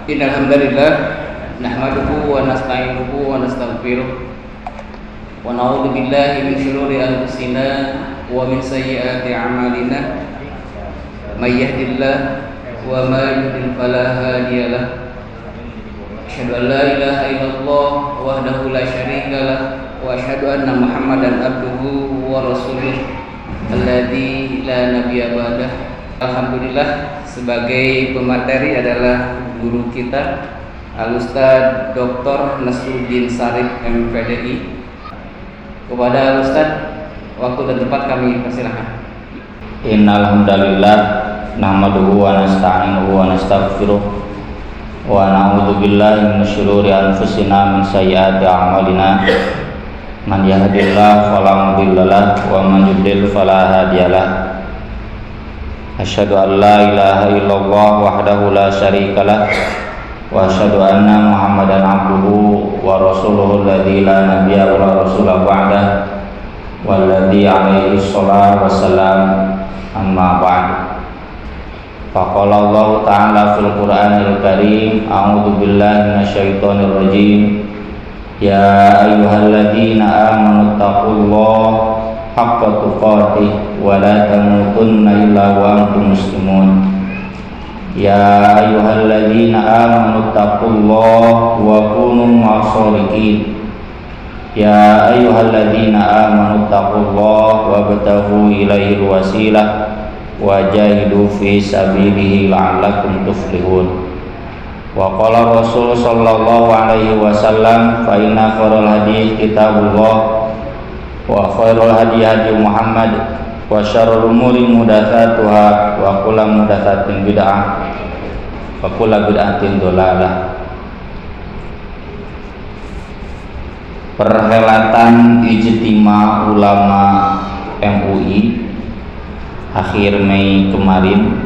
Innal hamdalillah nahmaduhu wa nasta'inuhu wa nastaghfiruh wa na'udzu billahi min shururi anfusina wa min sayyiati a'malina may yahdihillahu wa may yudlil fala hadiya lahu asyhadu an la ilaha illallah wahdahu la syarika lah wa asyhadu anna Muhammadan abduhu wa rasuluh alladzi la nabiyya ba'dah. Alhamdulillah, sebagai pemateri adalah guru kita Al-Ustaz Dr. Nasruddin Sarif MPDI. Kepada Al-Ustaz, waktu dan tempat kami persilahkan. Innal hamdalillah nahmaduhu wa nasta'inuhu wa nastaghfiruh wa na'udzu billahi min syururi anfusina min sayyiati a'malina man yahdihillahu fala mudhillalah wa man yudlil fala hadiyalah. Asyhadu an la ilaha illallah wahdahu la syarikalah wa asyhadu anna Muhammadan abduhu wa rasuluhu alladzi la nabiyya wa rasula ba'dah walladzi alaihi shalatu wassalam amma ba'd. Faqala Allah ta'ala fil Qur'anil Karim, a'udzu billahi minasyaitonir rajim. Ya ayyuhalladzina amanu taqullaha haqqa tuqatih wa la tamutunna illa wa antum muslimun. Ya ayyuhalladzina amanu taqullaha wa kunu ma'as-shadiqin. Ya ayyuhalladzina amanu taqullaha wabtaghu ilaihil wasilah wa jahidu fi sabilihi la'allakum tuflihun. Wa qala Rasul sallallahu alaihi wasallam, fa inna khairal hadits kitabullah wa khairul hadi hadi Muhammad wa syarrul umuri muhdatsatuha wa kullu muhdatsatin bid'ah wa kullu bid'atin dhalalah. Perhelatan Ijtima Ulama MUI akhir Mei kemarin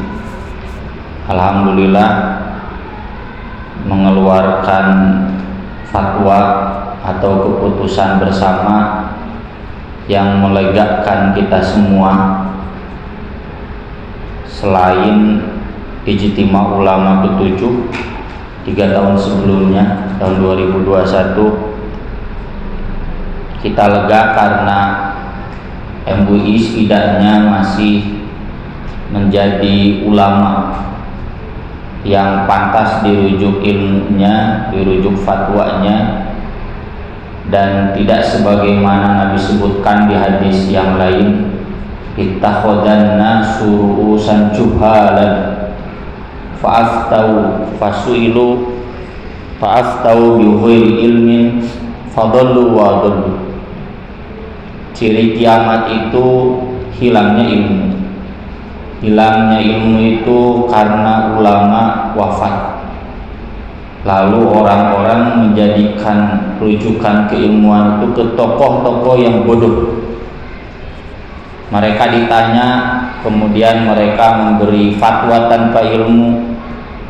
alhamdulillah mengeluarkan fatwa atau keputusan bersama yang melegakan kita semua. Selain Ijtima Ulama ke-7 3 tahun sebelumnya, tahun 2021, kita lega karena MUI setidaknya masih menjadi ulama yang pantas dirujuk ilmunya, dirujuk fatwanya, dan tidak sebagaimana Nabi sebutkan di hadis yang lain, ittakhadhanna suru'usan juhalan fa'aftau fasu'ilu fa'aftau bighairi ilmin fadallu wa adallu. Ciri kiamat itu hilangnya ilmu. Hilangnya ilmu itu karena ulama wafat, lalu orang-orang menjadikan rujukan keilmuan itu ke tokoh-tokoh yang bodoh. Mereka ditanya, kemudian mereka memberi fatwa tanpa ilmu,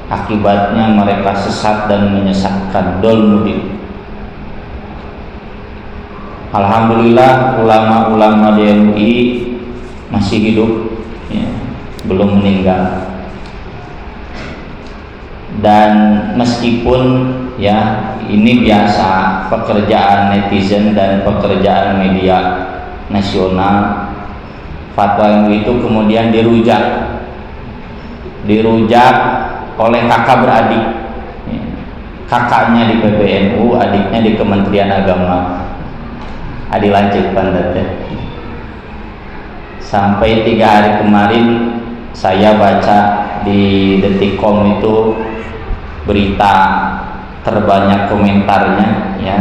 akibatnya mereka sesat dan menyesatkan, dolmudin. Alhamdulillah ulama-ulama di MUI masih hidup, ya, belum meninggal. Dan meskipun ya ini biasa pekerjaan netizen dan pekerjaan media nasional, fatwa MUI itu kemudian dirujak oleh kakak beradik, kakaknya di PBNU, adiknya di Kementerian Agama. Adi lanjut pandatnya. Sampai 3 hari kemarin saya baca di Detikcom itu berita terbanyak komentarnya, ya,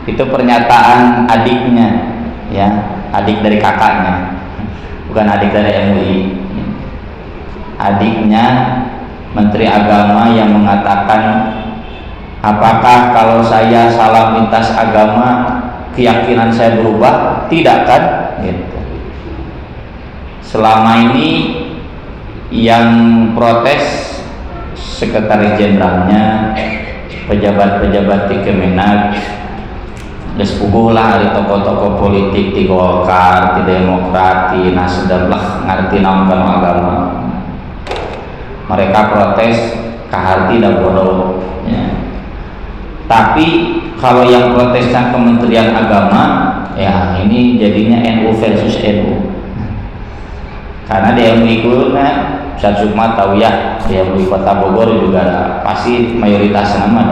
itu pernyataan adiknya, ya, adik dari kakaknya, bukan adik dari MUI. Adiknya Menteri Agama yang mengatakan, apakah kalau saya salah lintas agama keyakinan saya berubah? Tidak kan? Gitu. Selama ini yang protes sekretaris jenderalnya, pejabat-pejabat di Kemenak, despuguh lah dari tokoh-tokoh politik di Golkar, di Demokrat, di Nasdem lah, ngerti naon kana agama. Mereka protes kaharti da bodoh ya. Tapi kalau yang Protestan Kementerian Agama ya ini jadinya NU versus NU, karena DMI itu Ustaz Sukma tahu ya, DMI Kota Bogor juga pasti mayoritas nama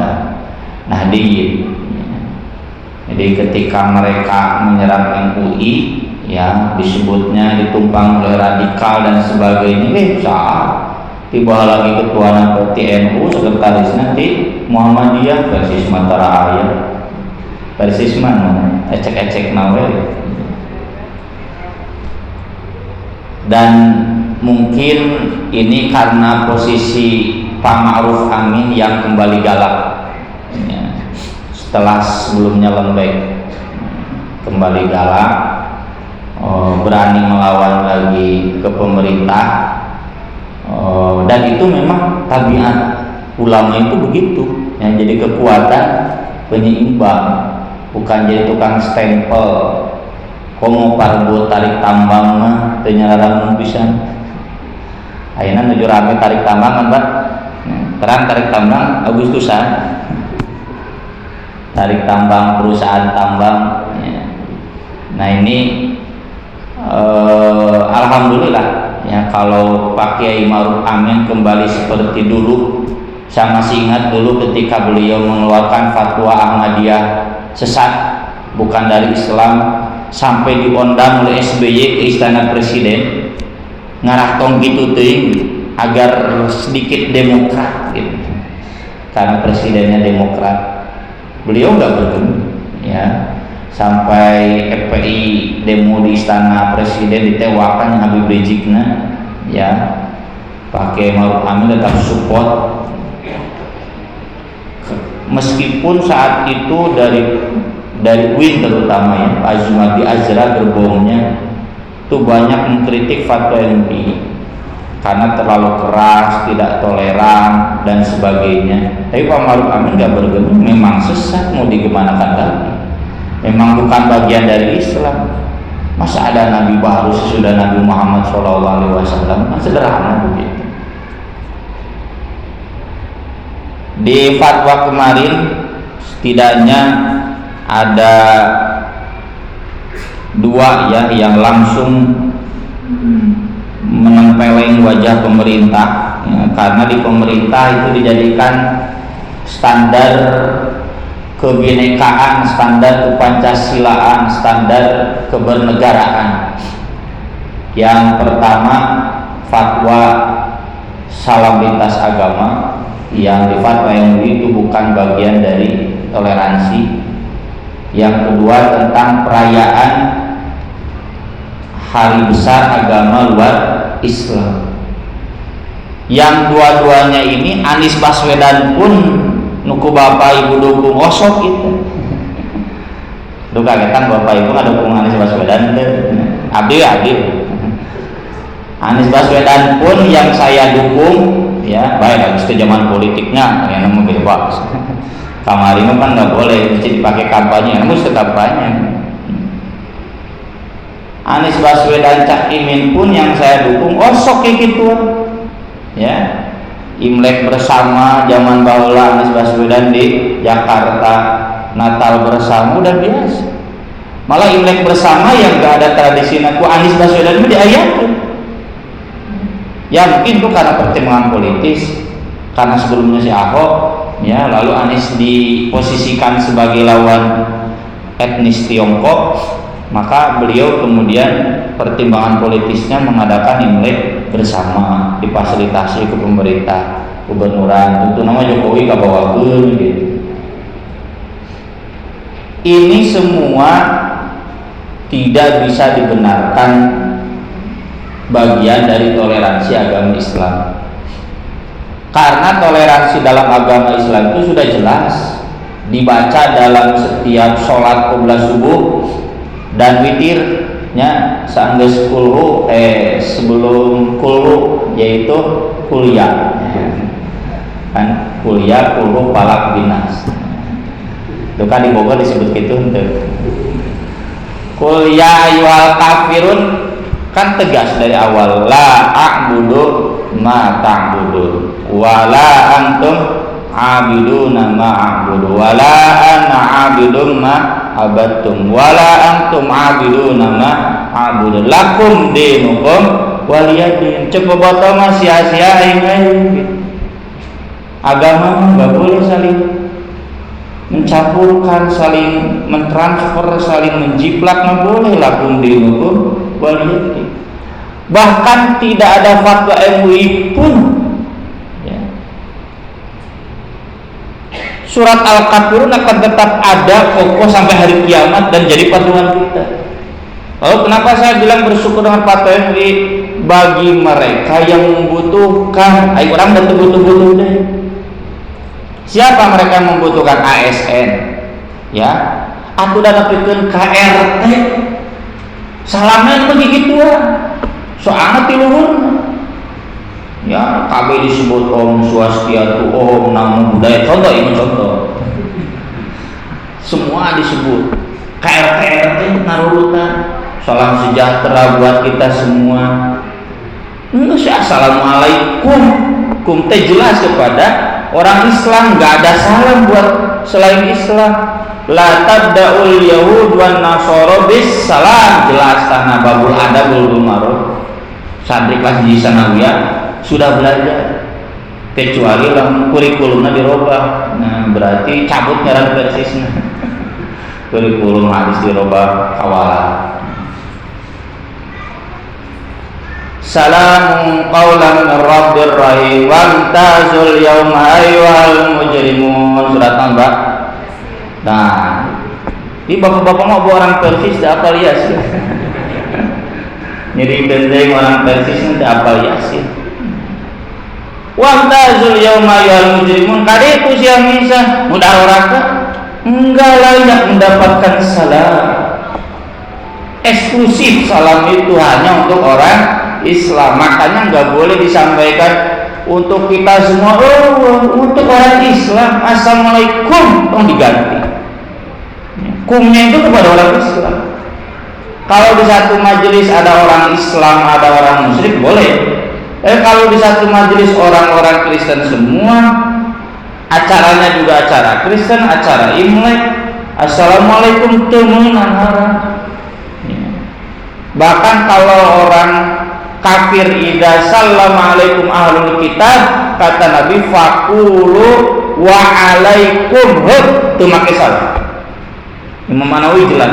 Nahdliyin. Jadi ketika mereka menyerang MUI ya disebutnya ditumpang oleh radikal dan sebagainya, saat tiba lagi ketua nanti NU, sekretaris nanti Muhammadiyah versi Sumatera Raya, versi mana ecek-ecek nawe. Dan mungkin ini karena posisi Pak Ma'ruf Amin yang kembali galak ya, setelah sebelumnya lembek, kembali galak, berani melawan lagi ke pemerintah. Dan itu memang tabiat ulama itu begitu ya, jadi kekuatan penyeimbang, bukan jadi tukang stempel. Komo parbo tarik tambang mah penyarang pisan. Ayeuna nuju rame tarik tambang kan, Pak? Terang tarik tambang Agustusan. Tarik tambang perusahaan tambang ya. Nah ini alhamdulillah ya, kalau Pak Kiai Ma'ruf Amin kembali seperti dulu. Saya masih ingat dulu ketika beliau mengeluarkan fatwa Ahmadiyah sesat, bukan dari Islam, sampai diundang oleh SBY ke Istana Presiden, ngarah tong gitu teuing agar sedikit demokrat gitu. Karena presidennya demokrat. Beliau nggak bertemu ya. Sampai FPI demo di Istana Presiden ditewakan Habib Rijikna ya. Pak Kiai Ma'ruf Amin tetap support, meskipun saat itu dari UIN terutama ya, Pak Azumati Azra gerbongnya itu banyak mengkritik fatwa MUI karena terlalu keras, tidak toleran dan sebagainya. Tapi Pak Ma'ruf Amin nggak bergeming, memang sesat, mau digimanakan lagi, memang bukan bagian dari Islam. Masa ada Nabi baru sesudah Nabi Muhammad SAW? Kan sederhana begitu. Di fatwa kemarin setidaknya ada dua ya yang langsung menempeleng wajah pemerintah ya, karena di pemerintah itu dijadikan standar kebinekaan, standar kepancasilaan, standar kebernegaraan. Yang pertama fatwa salam lintas agama, yang di fatwa MUI itu bukan bagian dari toleransi. Yang kedua tentang perayaan hari besar agama luar Islam. Yang dua-duanya ini Anies Baswedan pun nuku bapak ibu dukung osok itu. Lu kagetan bapak ibu nggak dukung Anies Baswedan deh. Abdi. Anies Baswedan pun yang saya dukung ya, baik habis itu zaman politiknya ya namun bebas. Kamari kan nggak boleh mesti dipakai kampanye, namun tetap kampanye. Anies Baswedan Cak Imin pun yang saya dukung osok kayak gitu ya. Imlek bersama zaman baheula Anies Baswedan di Jakarta, Natal bersama udah biasa. Malah Imlek bersama yang gak ada tradisi naku Anies Baswedan itu diayakan. Ya mungkin itu karena pertimbangan politis, karena sebelumnya si Ahok ya, lalu Anies diposisikan sebagai lawan etnis Tiongkok, maka beliau kemudian pertimbangan politisnya mengadakan Imlek bersama, difasilitasi ke pemerintah gubernuran, tentu nama Jokowi kabawakeun gitu. Ini semua tidak bisa dibenarkan bagian dari toleransi agama Islam, karena toleransi dalam agama Islam itu sudah jelas dibaca dalam setiap sholat qobla subuh dan witirnya saenggeus kulhu sebelum kulhu, yaitu kuliah kan, kuliah kulhu falak binas itu kan di Bogor disebut gitu untuk kuliah ayyuhal kafirun kan tegas dari awal, la a'budu ma ta'bud, a'budun wala antum a'biduna ma a'budu wala ana a'bidum ma abattum wala antum a'biduna ma a'budu lakum dinukum waliyadin. Coba botol mah sia-siain agama nggak boleh saling mencampurkan, saling mentransfer, saling menjiplak, nggak boleh. Lakum dinukum waliyadin. Bahkan tidak ada fatwa MUI pun ya. Surat Al-Kafirun akan tetap ada kokoh sampai hari kiamat dan jadi patungan kita. Lalu kenapa saya bilang bersyukur dengan fatwa MUI? Bagi mereka yang membutuhkan, ayo orang dan butuh-butuh deh. Siapa mereka yang membutuhkan? ASN ya, aku udah dapetkan KRT salamnya itu begitu soalnya tiluhur ya, KB disebut Om Swastiatu, Om Namo Buddhaya, contoh ini contoh semua disebut KRT narurutan salam sejahtera buat kita semua. Assalamualaikum kum teh jelas kepada orang Islam, nggak ada salam buat selain Islam. La tad'ul yahud wan nasara bis salam, jelas tanah babul adabul ma'ruf. Santri kelas di sanawiyah sudah belajar, kecuali dalam kurikulumnya dirubah. Nah berarti cabut nyaran persisnya kurikulum hadis dirubah kawalan. Salamun qaulan min rabbir rahim wamtazul yawma ayyuhal mujrimun. Surat An-Naba. Nah ini bapak-bapak mau bawa orang persis dah apal yasin jadi benteng orang persis dah apal yasin. Wamtazul yawma ayyuhal mujrimun. Kade itu siang misah mudah oraka enggak layak mendapatkan salam. Eksklusif salam itu hanya untuk orang Islam, makanya nggak boleh disampaikan untuk kita semua. Untuk orang Islam assalamualaikum tolong diganti. Kumnya itu kepada orang Islam. Kalau di satu majelis ada orang Islam, ada orang musyrik boleh. Kalau di satu majelis orang-orang Kristen semua, acaranya juga acara Kristen, acara Imlek, assalamualaikum temenan haram. Bahkan kalau orang kafir idza sallama alaikum ahlul kitab, kata Nabi faqulu wa alaikum tu make salam. Imam Manawi jelas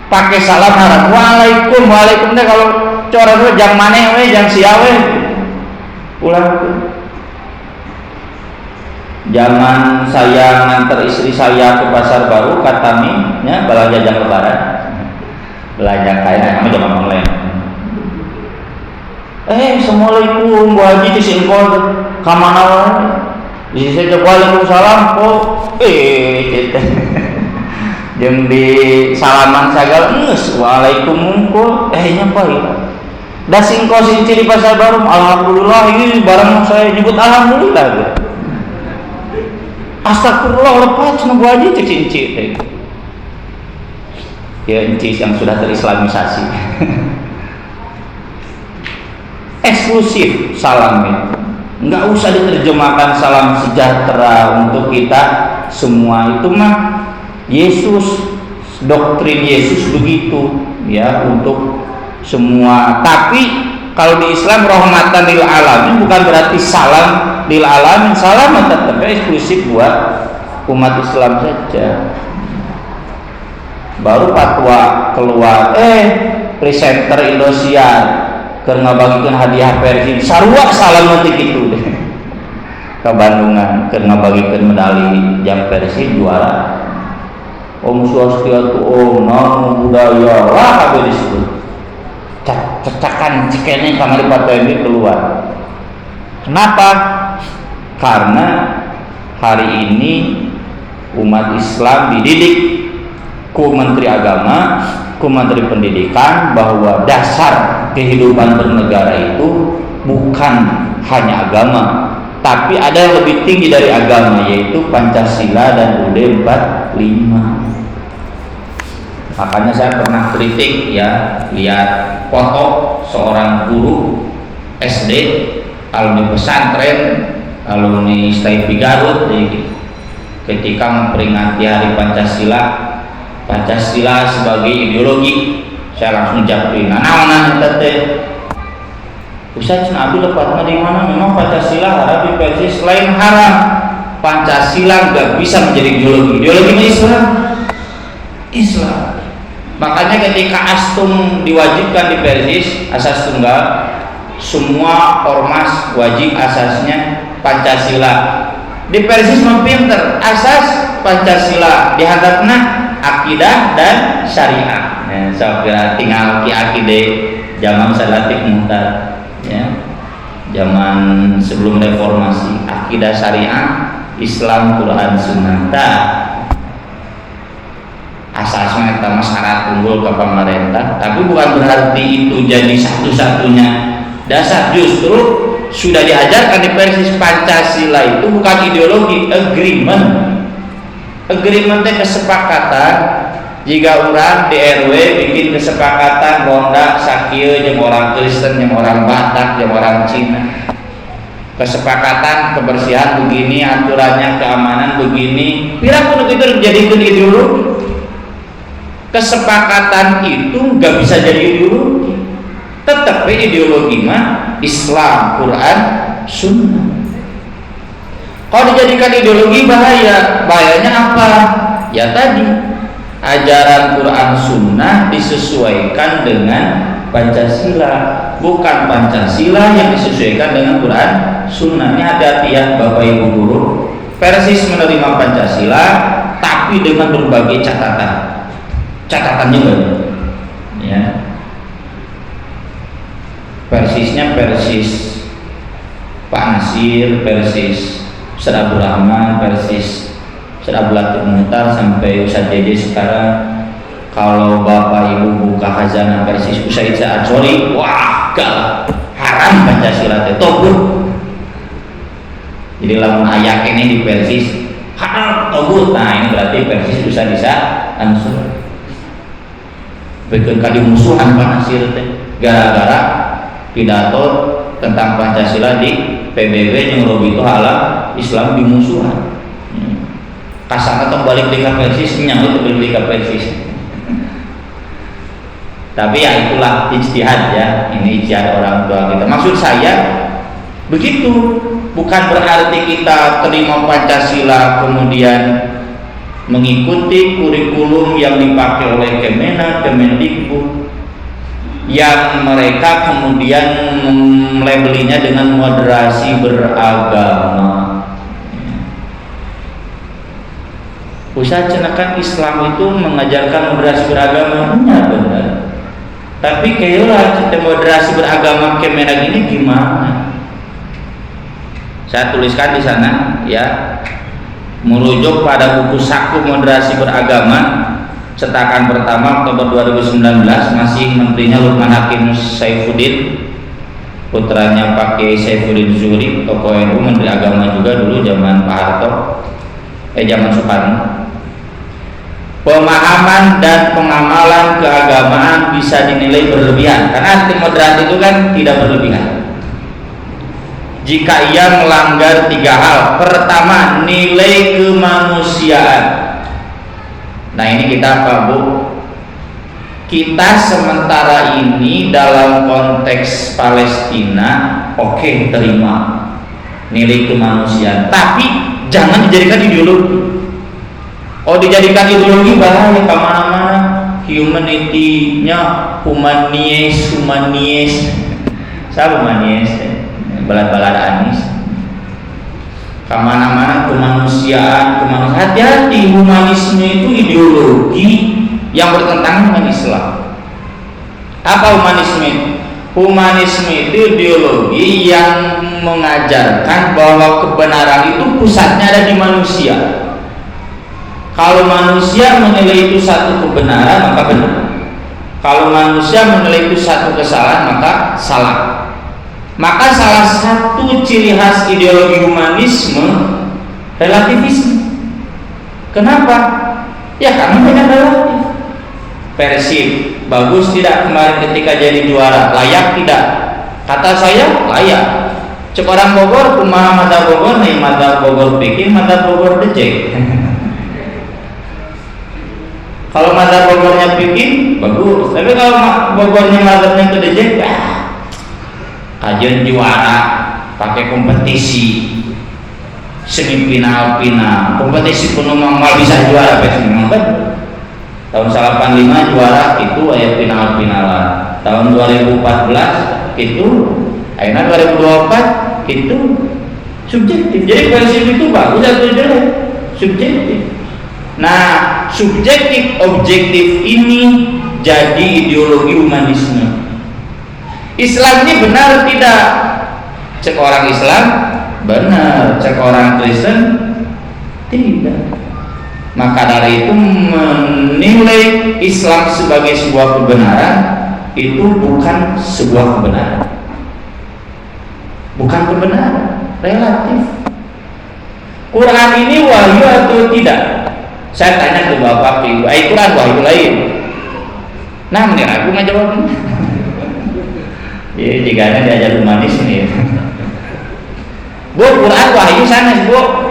pakai salam haram. Waalaikum waalaikum teh kalau coran we jang maneh we jang sia we ulang. Zaman saya nganter istri saya ke pasar baru Katami nya belanja jam lebaran, belanja kaya namanya zaman online. Assalamualaikum Bu Haji disingkol kamana wae. Di saya Waalaikumsalam kok jeung di salaman sagala geus waalaikum kok nyapa ieu. Da singko sinci di pasar baru alhamdulillah ini barang saya nyebut alhamdulillah. Astagfirullah lepas cenah Bu Haji cek sinci teh. Ya incis yang sudah terislamisasi. Eksklusif salam itu nggak usah diterjemahkan salam sejahtera untuk kita semua. Itu mah Yesus, doktrin Yesus begitu ya untuk semua. Tapi kalau di Islam rahmatan lil alamin bukan berarti salam lil alamin. Salam tetap eksklusif buat umat Islam saja. Baru fatwa keluar presenter Indosiar keur ngabagikeun hadiah Persib sarua salam nanti gitu deh ke Bandungan keur ngabagikeun medali jam Persib juara. Om Swastiatu, Om Namo Buddhaya lah kabeh disebut. Cecakan cekene kamari fatwa ini keluar. Kenapa? Karena hari ini umat Islam dididik ku Menteri Agama, ku Menteri Pendidikan bahwa dasar kehidupan bernegara itu bukan hanya agama, tapi ada yang lebih tinggi dari agama, yaitu Pancasila dan UUD 45. Makanya saya pernah kritik ya, lihat foto seorang guru SD alumni pesantren, alumni STIP Garut, ketika memperingati Hari Pancasila sebagai ideologi, saya langsung jawabin, nah tete, Ustaz Nabi lepatnya di mana? Memang Pancasila Arabi Persis selain haram, Pancasila nggak bisa menjadi ideologi Islam. Makanya ketika astum diwajibkan di Persis asas tunggal, semua ormas wajib asasnya Pancasila. Di Persis mempinter asas Pancasila dihadapna akidah dan syariah. Ya, saya kira tinggal akidah zaman Salatik Muhtar, ya, zaman sebelum reformasi, akidah syariah, Islam, Quran, Sunnah. Asasnya kita syarat unggul ke pemerintah, tapi bukan berarti itu jadi satu-satunya dasar. Justru sudah diajarkan di Persis Pancasila itu bukan ideologi, agreement kesepakatan. Jika orang di RW bikin kesepakatan ronda sakieu jeung orang Kristen, jeung orang Batak, jeung orang Cina, kesepakatan kebersihan begini, aturannya keamanan begini, pirang pun itu dijadikan ideologi. Kesepakatan itu nggak bisa jadi ideologi, tetapi ideologi mah Islam, Quran, Sunnah. Kalau dijadikan ideologi bahayanya apa? Ya tadi ajaran Quran Sunnah disesuaikan dengan Pancasila, bukan Pancasila yang disesuaikan dengan Quran Sunnah. Ini hati-hati ya Bapak Ibu guru. Persis menerima Pancasila tapi dengan berbagai catatannya banyak, ya. Persisnya Persis Pak Nasir, Persis Ustaz Abdul Rahman, Persis Ustaz Abdul Muhtar sampai Ustaz Dede sekarang. Kalau Bapak Ibu buka khazanah Persis Ustaz Atsori, wah gak haram Pancasila teh togut. Jadi lamun ayat ini di Persis haram togut. Nah ini berarti Persis bisa ansur. Bikin kali musuhan Pak Nasir teh gara-gara pidato tentang Pancasila di PBB yang Robi itu halal Islam dimusuhan. Kasana atau balik di Persis nyambut balik di Persis. Tapi ya itulah ijtihad ya, ini ijtihad orang tua kita. Maksud saya begitu, bukan berarti kita terima Pancasila kemudian mengikuti kurikulum yang dipakai oleh Kemenak, Kemendikbud, yang mereka kemudian melabelinya dengan moderasi beragama. Ustaz cenakan Islam itu mengajarkan moderasi beragama, benar. Tapi kayaknya moderasi beragama Kemenak ini gimana? Saya tuliskan di sana ya, merujuk pada buku Saku Moderasi Beragama cetakan pertama Oktober 2019, masih menterinya Lukman Hakim Saifuddin, putranya Pak Kiai Saifuddin Zuhri, tokoh NU, menteri agama juga dulu zaman Pak Harto, zaman Soekarno. Pemahaman dan pengamalan keagamaan bisa dinilai berlebihan, karena arti moderat itu kan tidak berlebihan. Jika ia melanggar 3 hal. Pertama, nilai kemanusiaan. Nah ini kita apa Bu? Kita sementara ini dalam konteks Palestina oke, terima nilai kemanusiaan, tapi jangan dijadikan ideologi. Oh dijadikan ideologi bahaya kemana-mana. Humanity-nya humanis. Saya humanis balad-balad Anis kemana-mana kemanusiaan. Hati-hati, humanisme itu ideologi yang bertentangan dengan Islam. Apa humanisme? Humanisme itu ideologi yang mengajarkan bahwa kebenaran itu pusatnya ada di manusia. Kalau manusia menilai itu satu kebenaran maka benar. Kalau manusia menilai itu satu kesalahan maka salah. Maka salah satu ciri khas ideologi humanisme relativisme. Kenapa? Ya karena banyak relatif. Persib bagus tidak kemarin ketika jadi juara, layak tidak? Kata saya layak. Cek orang Bogor, kumaha mata Bogor nih, mata Bogor bikin, mata Bogor dejek. Kalau mata Bogornya bikin, bagus. Tapi kalau Bogornya mazhabnya ke dejek, kajian juara, pakai kompetisi, semifinal, final, kompetisi penuh mal bisa juara, memang kan? Tahun 85 juara itu ayat final-finalan. Tahun 2014 itu, akhirnya 2024 itu subjektif. Jadi prinsip itu bagus atau jelek? Subjektif. Nah, subjektif objektif ini jadi ideologi humanisme. Islam ini benar tidak? Cek orang Islam benar, cek orang Kristen tidak. Maka dari itu menilai Islam sebagai sebuah kebenaran itu bukan sebuah kebenaran. Bukan kebenaran, relatif. Quran ini wahyu atau tidak? Saya tanya ke Bapak Ibu, Quran wahyu lain. Nah, menir aku nggak jawab. Ya, jika diajar humanis nih. Bu, Quran wahyu sana, Bu.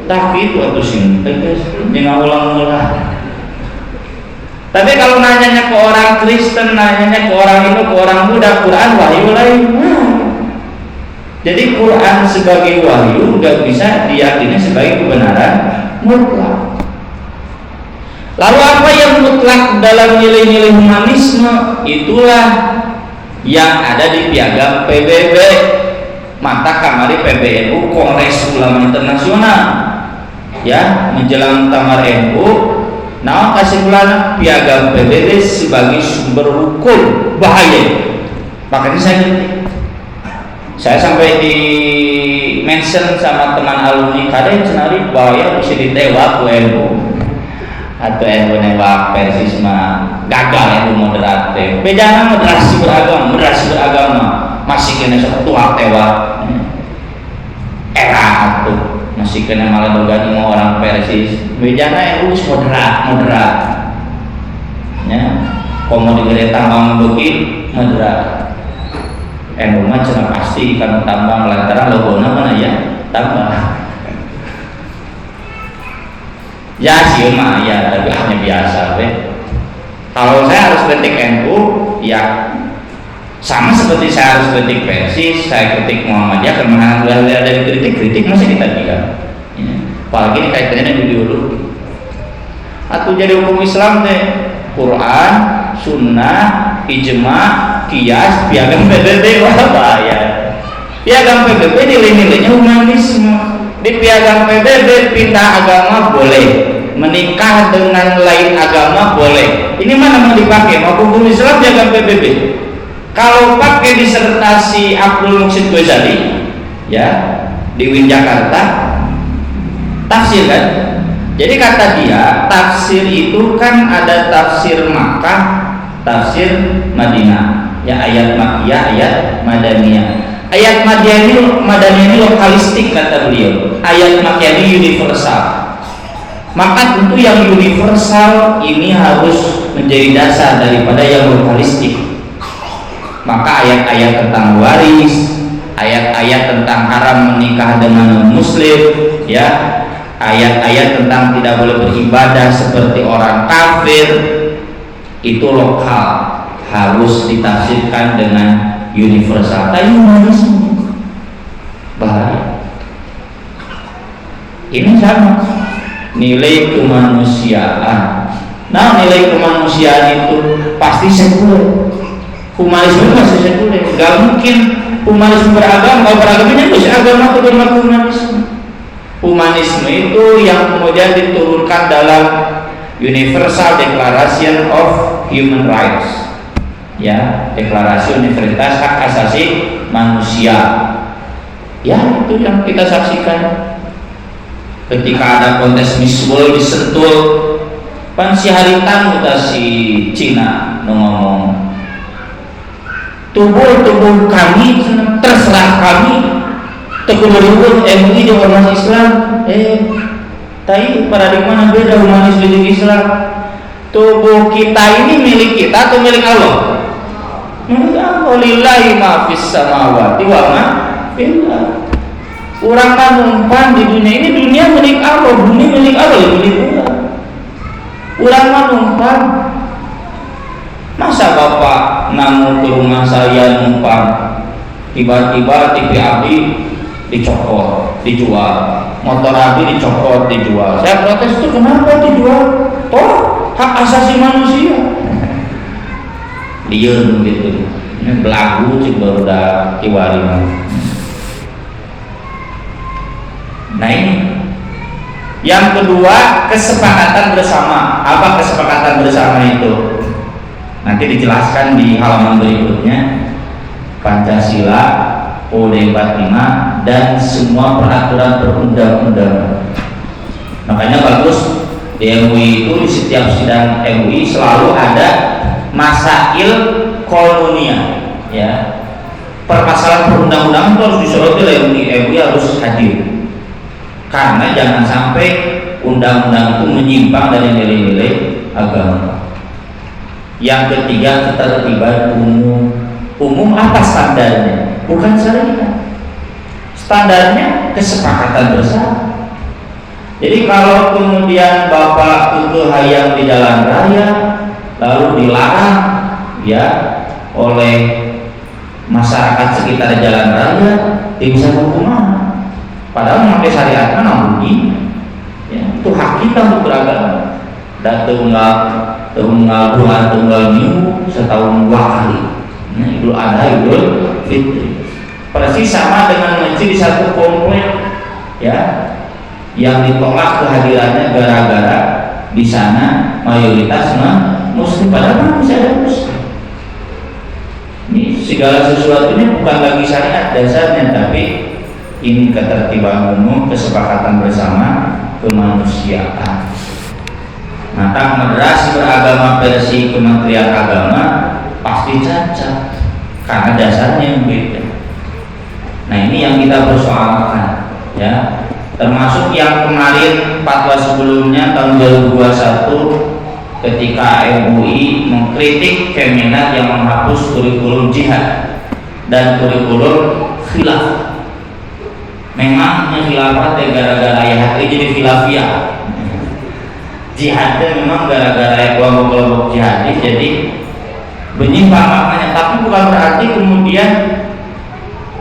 Tapi itu aku sih, jangan ulang-ulang. Tapi kalau nanyanya ke orang Kristen, nanyanya ke orang Hindu, ke orang Buddha, Quran wahyu lain. Jadi Quran sebagai wahyu nggak bisa diyakini sebagai kebenaran mutlak. Lalu apa yang mutlak dalam nilai-nilai humanisme? Itulah yang ada di piagam PBB. Mata kamari PBNU, Kongres Ulama Internasional, ya, menjelang tamar NU. Nah, kasih bulan piagam PBB sebagai sumber hukum bahaya. Makanya saya sampai di mention sama teman alumni kadang cenari bahaya bisa ditewak ku NU atau NU newak persisma gagal NU moderat teh. Bejana moderasi beragama masih kena setua tewak era atuh masih kena malah dogan mau orang persis. Bejana NU moderat ya, komo digere tambang begin moderat. NU mah cenah pasti kan tambang lantaran logona mana ya tambang. Ya sih mah ya, tapi hanya biasa we. Kalau saya harus kritik NU ya sama seperti saya harus kritik Persis, saya kritik Muhammadiyah, karena dari kritik masih kita bilang ya. Apalagi ini kaitannya dengan ideologi. Atau jadi hukum Islam deh, Quran, Sunnah, Ijma, Qiyas, piagam PBB, wah bahaya. Piagam PBB nilai-nilainya humanisme. Di piagam PBB pindah agama boleh, menikah dengan lain agama boleh. Ini mana mau dipakai? Mau hukum Islam piagam PBB. Kalau pakai disertasi Abdul Muhsin Ghazali, ya, di UIN Jakarta, tafsir kan? Jadi kata dia, tafsir itu kan ada tafsir Makkah, tafsir Madinah, ya, ayat Makkiyah, ayat Madaniyah. Ayat Madaniyah ini lokalistik kata beliau. Ayat Makkiyah ini universal. Maka tentu yang universal ini harus menjadi dasar daripada yang lokalistik. Maka ayat-ayat tentang waris, ayat-ayat tentang haram menikah dengan muslim, ya, ayat-ayat tentang tidak boleh beribadah seperti orang kafir, itu lokal, harus ditafsirkan dengan universal. Tapi humanisme bahaya. Ini sama nilai kemanusiaan. Nah, nilai kemanusiaan itu pasti sekuler. Humanisme masih sekuler. Gak mungkin humanisme beragama. Kalau beragamanya itu agama atau bermakna humanisme. Humanisme itu yang kemudian diturunkan dalam Universal Declaration of Human Rights, ya, Deklarasi Universalitas Hak Asasi Manusia. Ya, itu yang kita saksikan. Ketika ada kontes Miss World di Sentul, pan si Haritan udah si Cina ngomong, tubuh kami terserah kami, tekun MUI di ormas Islam. Tapi paradigma beda humanis milik Islam. Tubuh kita ini milik kita atau milik Allah? Milik Allah. Lillahi ma fis samawati wa ma Beda. Orang kan numpang di dunia ini, dunia milik Allah, bumi milik Allah, ya milik Allah. Orang kan numpang. Masa bapak namu ke rumah saya numpang, tiba-tiba TV Abi dicopot, dijual, motor Abi dicopot, dijual. Saya protes, itu kenapa dijual? Toh hak asasi manusia. Liun gitu. Ini belagu sih baru dah kiwari. Nah ini yang kedua, kesepakatan bersama. Apa kesepakatan bersama itu? Nanti dijelaskan di halaman berikutnya. Pancasila, UUD 45 dan semua peraturan perundang-undangan. Makanya bagus di MUI itu, di setiap sidang MUI selalu ada masail kolonia, ya. Permasalahan perundang-undangan itu harus disoroti oleh MUI harus hadir. Karena jangan sampai undang-undang itu menyimpang dari nilai-nilai agama. Yang ketiga, ketertiban umum. Umum apa standarnya? Bukan syariat. Standarnya kesepakatan bersama. Jadi kalau kemudian bapak itu hayang di jalan raya lalu dilarang ya oleh masyarakat sekitar jalan raya, dia bisa hukuman. Padahal memakai syariat kan begini, ya, itu hak kita untuk beragama. Dan tunggal bulan tunggal minggu setahun 2 kali. Nah, Idul Adha, Idul Fitri. Persis sama dengan masjid di satu komplek, ya, yang ditolak kehadirannya gara-gara di sana mayoritas Muslim. Padahal masih ada Muslim. Ini segala sesuatu ini bukan lagi syariat dasarnya, tapi ini ketertiban umum, kesepakatan bersama, kemanusiaan. Maka moderasi beragama versi Kementerian Agama pasti cacat karena dasarnya yang beda. Nah ini yang kita persoalkan, ya. Termasuk yang kemarin fatwa sebelumnya tahun 2021 ketika MUI mengkritik Kemenak yang menghapus kurikulum jihad dan kurikulum khilaf. Memang khilafah gara-gara ayah jadi khilafiyah. Jihadnya memang gara-gara kelompok-kelompok jihadis jadi menyimpang maknanya, tapi bukan berarti kemudian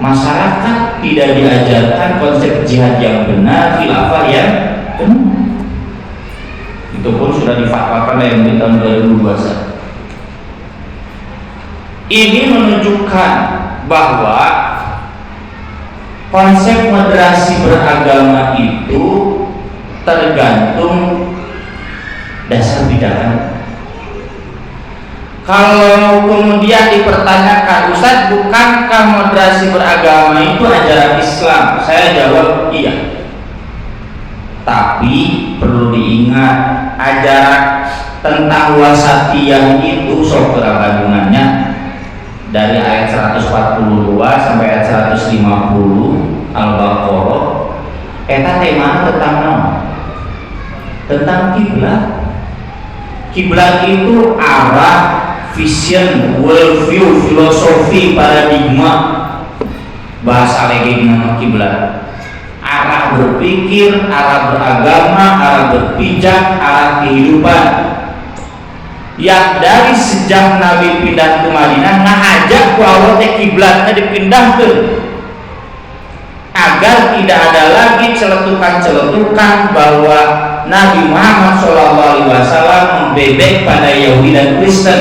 masyarakat tidak diajarkan konsep jihad yang benar, khilafah yang benar. Itu pun sudah difatwakan oleh MUI tahun 2021. Ini menunjukkan bahwa konsep moderasi beragama itu tergantung dasar bidang. Kalau kemudian dipertanyakan, Ustaz, bukankah moderasi beragama itu ajaran Islam? Saya jawab iya. Tapi perlu diingat, ajaran tentang wasatiyah itu sok keragungannya dari ayat 142 sampai ayat 150 Al-Baqarah. Eta tema tentang apa? Tentang kiblat. Kiblat itu arah, vision, worldview, filosofi, paradigma. Bahasa lagi nama kiblat. Arah berpikir, arah beragama, arah berpijak, arah kehidupan. Yang dari sejak Nabi pindah ke Madinah ngajak ku Allah teh kiblatnya dipindahkan agar tidak ada lagi celetukan-celetukan bahwa Nabi Muhammad SAW membebek pada Yahudi dan Kristen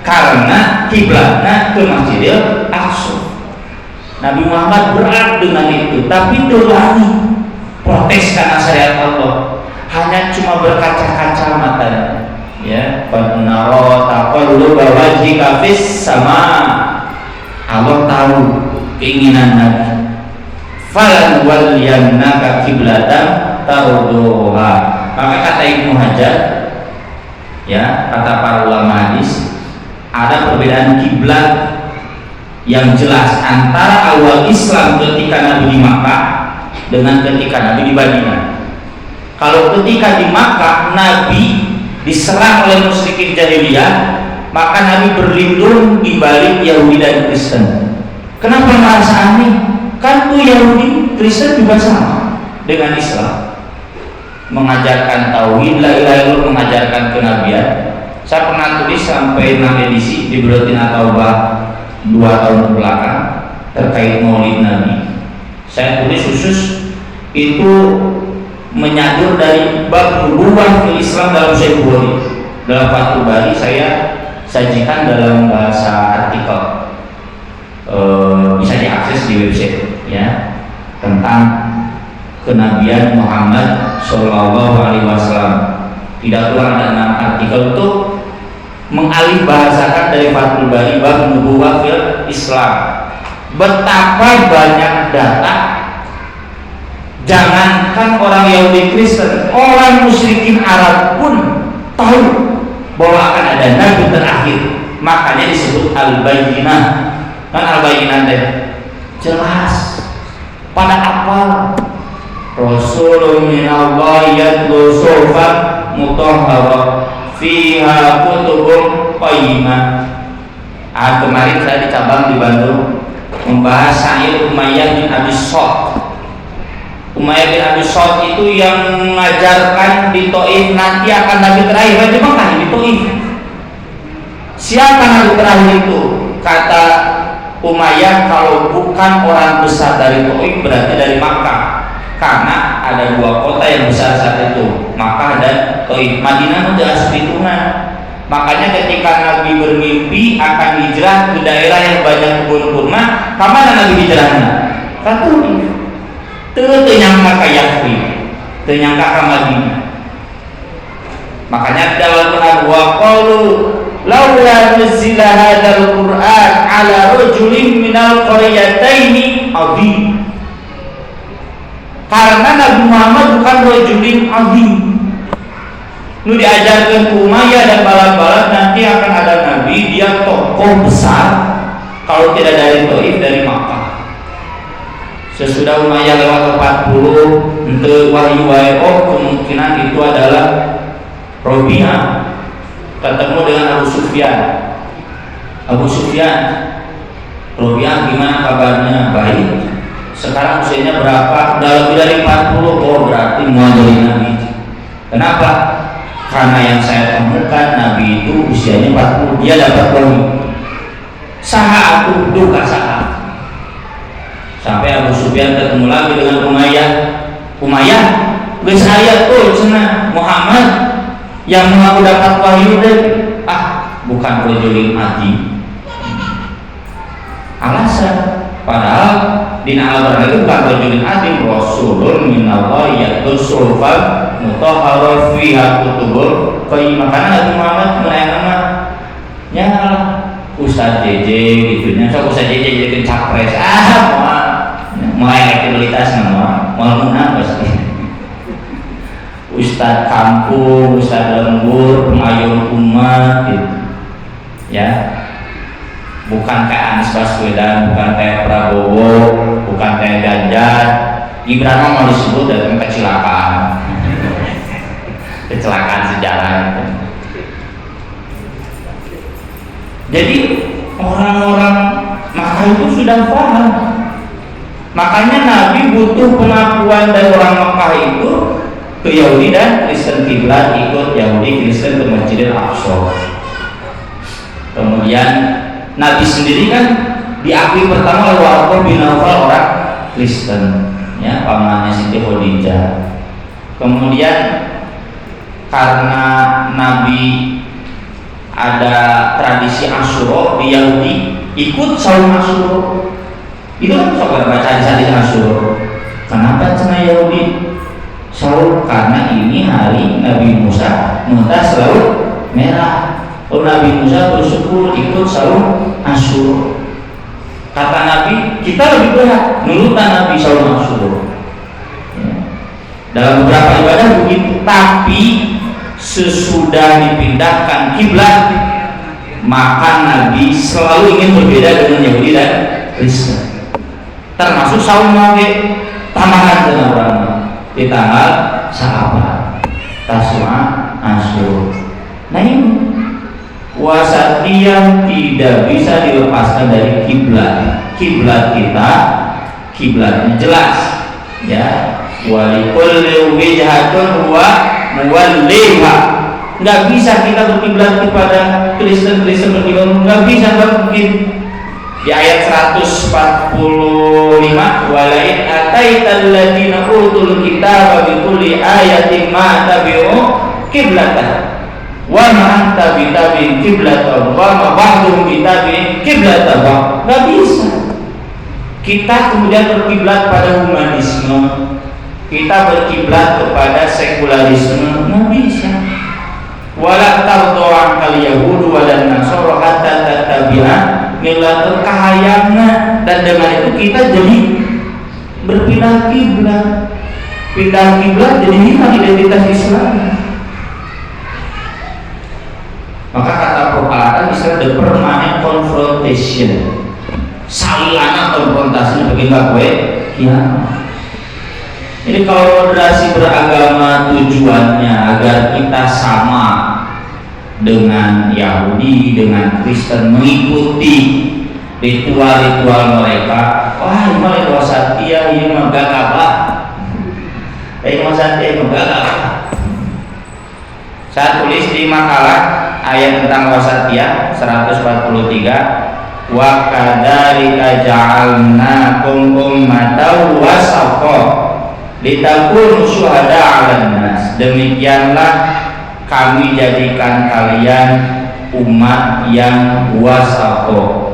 karena kiblatnya ke Masjidil Aqsa. Nabi Muhammad berat dengan itu, tapi berani protes karena syariat Allah. Hanya cuma berkaca-kaca matanya. Ya, penaro taqallu wajhika fis sama. Allah tahu keinginan Nabi. Falan waliyannaka kiblatan tarduha. Maka kata Ibnu Hajar, ya, kata para ulama hadis, ada perbedaan kiblat yang jelas antara awal Islam ketika Nabi di Makkah dengan ketika Nabi di Madinah. Kalau ketika di Makkah Nabi diserang oleh musyrikin jahiliyah, maka Nabi berlindung di balik Yahudi dan Kristen. Kenapa merasa aneh? kan tuh Yahudi Kristen juga sama dengan Islam, mengajarkan tauhid, la ilaha illallah, mengajarkan kenabian. Saya pernah tulis sampai 6 edisi di Buletin At-Taubah 2 tahun kebelakang terkait Maulid Nabi. Saya tulis khusus itu menyadur dari bab nubuwah fil Islam dalam Sahih Bukhari. Dalam Fathul Bari saya sajikan dalam bahasa artikel, bisa diakses di website ya, tentang kenabian Muhammad Shallallahu Alaihi Wasallam. Tidak kurang ada 6 artikel untuk mengalih bahasakan dari Fathul Bari bab nubuwah fil Islam. Betapa banyak data, jangankan orang Yahudi Kristen, orang musyrikin Arab pun tahu bahwa akan ada nabi terakhir. Makanya disebut al-bayyinah. Kan al-bayyinah deh jelas pada apa? Rasulun minallahi yatlu suhufan mutahharah fiha kutubun qayyimah. Kemarin saya di cabang di Bandung membahas Sa'id Umayyah bin Abi Salt. Umayyah bin Abi Salt itu yang mengajarkan di Taif nanti akan nabi terakhir. Di Mekah, di Taif. Siapa nabi terakhir itu? Kata Umayyah, kalau bukan orang besar dari Taif berarti dari Makkah. Karena ada 2 kota yang besar saat itu, Makkah dan Taif. Madinah udah sepitunan. Makanya ketika Nabi bermimpi akan hijrah ke daerah yang banyak kebun kurma, kemana Nabi hijrahnya? Ke Taif. Ternyangka ke Yathrib, ternyangka ke Madinah. Makanya dalam Quran wa qalu laula nuzila hadzal Qur'an ala rajulin minal qaryataini azim. Karena Nabi Muhammad bukan rajulin azim. Lu diajarkan Umayyah dan balad-balad nanti akan ada nabi, dia tokoh besar, kalau tidak dari Taif dari Makkah. Sesudah Umayyah lewat 40 untuk wahyu kemungkinan itu adalah Robi'ah ketemu dengan Abu Sufyan. Robi'ah gimana kabarnya? Baik. Sekarang usianya berapa? Udah lebih dari 40. Oh berarti mau jadi nabi. Kenapa? Karena yang saya temukan Nabi itu usianya 40, dia dapat wahyu. Saha aku duka saha. Sampai Abu Sufyan ketemu lagi dengan Umayyah, geus aya tuh cenah Muhammad yang mau dapat wahyu deh. Bukan rajulin ati. Alasan padahal dina al-Qur'an itu bukan rajulin ati, rasulun minallahi yatlu suhufan mutahharah fiha kutubun qayyimah. Karena Nabi Muhammad melayani nya Ustaz JJ gitunya, sok Ustaz JJ jadi capres mau elektabilitas nama mau menang pasti. Ustaz kampung, Ustaz lembur, pengayun umat gitu. Ya, bukan kayak Anies Baswedan, bukan kayak Prabowo, bukan kayak Ganjar. Gibran mau disebut dalam kecelakaan sejarah itu. Jadi orang-orang Makkah itu sudah paham. Makanya Nabi butuh pengakuan dari orang Makkah itu ke Yahudi dan Kristen, kiblat ikut Yahudi Kristen ke Masjidil Aqsa. Kemudian Nabi sendiri kan diakui pertama oleh Warqah bin Nawfal, orang Kristen, ya, pamannya Siti Khadijah. Kemudian karena Nabi ada tradisi Asyura di Yahudi, ikut saum Asyura. Itu kan sobat baca hadis Asyura. Kenapa cenah Yahudi saum? Karena ini hari Nabi Musa mentas laut merah. Nabi Musa bersyukur ikut saum Asyura. Kata Nabi, kita lebih berat nurutan Nabi saum Asyura. Ya. Dalam beberapa ibadah begitu, tapi sesudah dipindahkan kiblat, maka Nabi selalu ingin berbeda dengan Yahudi dan Kristen. Termasuk saum lagi tambahan dengan orang di tanggal Sahabat, Taswa, Asyura. Nah ini wasatiyah tidak bisa dilepaskan dari kiblat. Kiblat kita kiblatnya jelas ya. Walikulli wijhatun huwa muwalliha. Nggak bisa kita berkiblat kepada Kristen berkiblat, nggak bisa, nggak mungkin. Di ayat 145, walain ataital ladina utul kitaba bi kulli ayatin ma tabi'u qiblatah wa ma anta bitabi'in qiblatah wa ma ba'dhum bitabi'in qiblatah. Nggak bisa kita kemudian berkiblat pada humanisme, kita berkiblat kepada sekularisme, nggak bisa. Wala tardo'an kal yahudu walan nasara hatta tattabi'a millatul kahayana. Dan dengan itu kita jadi berpindah kiblat, pindah kiblat jadi hilang identitas Islam. Maka kata Propaganda Islam the permanent confrontation, salingana konfrontasinya bagaimana gue kiamat. Jadi kalau moderasi beragama tujuannya agar kita sama dengan Yahudi, dengan Kristen, mengikuti ritual-ritual mereka. Wah, ini mah wasatiyah, ini mah gagabah. Ini wasatiyah, ini gagabah. Saya tulis di makalah ayat tentang wasatiyah 143. Wa kadzalika ja'alnakum ummatan wasata litakunu syuhada 'alan nas. Demikianlah kami jadikan kalian umat yang wasato.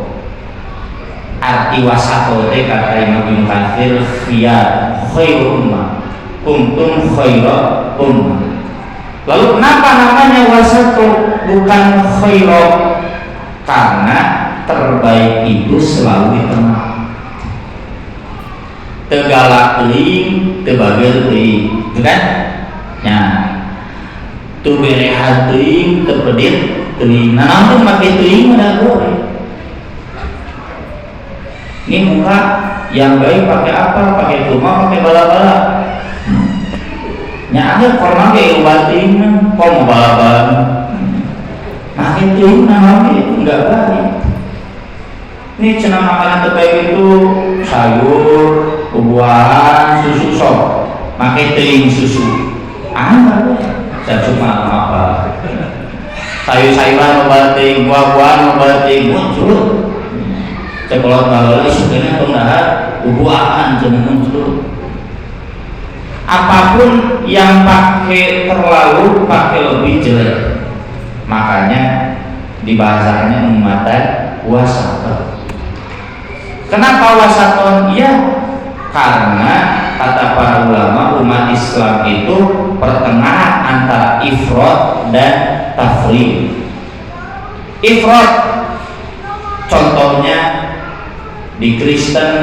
Arti wasato itu kata Imam Ibnu Katsir khiyar khairul ummah, kuntum khairu ummah. Lalu kenapa namanya wasato bukan khairu? Karena terbaik itu selalu di tengah. Tegalak teuing, teu bageur teuing, itu kan? Nah, tu berehat teuing, teu pedit teuing. Nah, namun make teuing ada boleh. Ini muka yang baik pakai apa? Pakai rumah, pakai bala-bala. Nya ada korma ke obatin, kok mau bala-bala. Make teuing nah itu enggak baik. Ini cenah makanan terbaik itu sayur, buah-buahan, susu sok. Make teuing susu. Saya cuma apa? Sayur-sayuran obatin, buah-buahan obatin, muncul. Sekolah kalau sebenarnya pendahat buah-buahan jangan muncul. Apapun yang pakai terlalu, pakai lebih jelek. Makanya dibahasanya ummatan wasata. Kenapa wasaton? Ya, karena kata para ulama umat Islam itu pertengahan antara ifrat dan tafrid. Ifrat contohnya di Kristen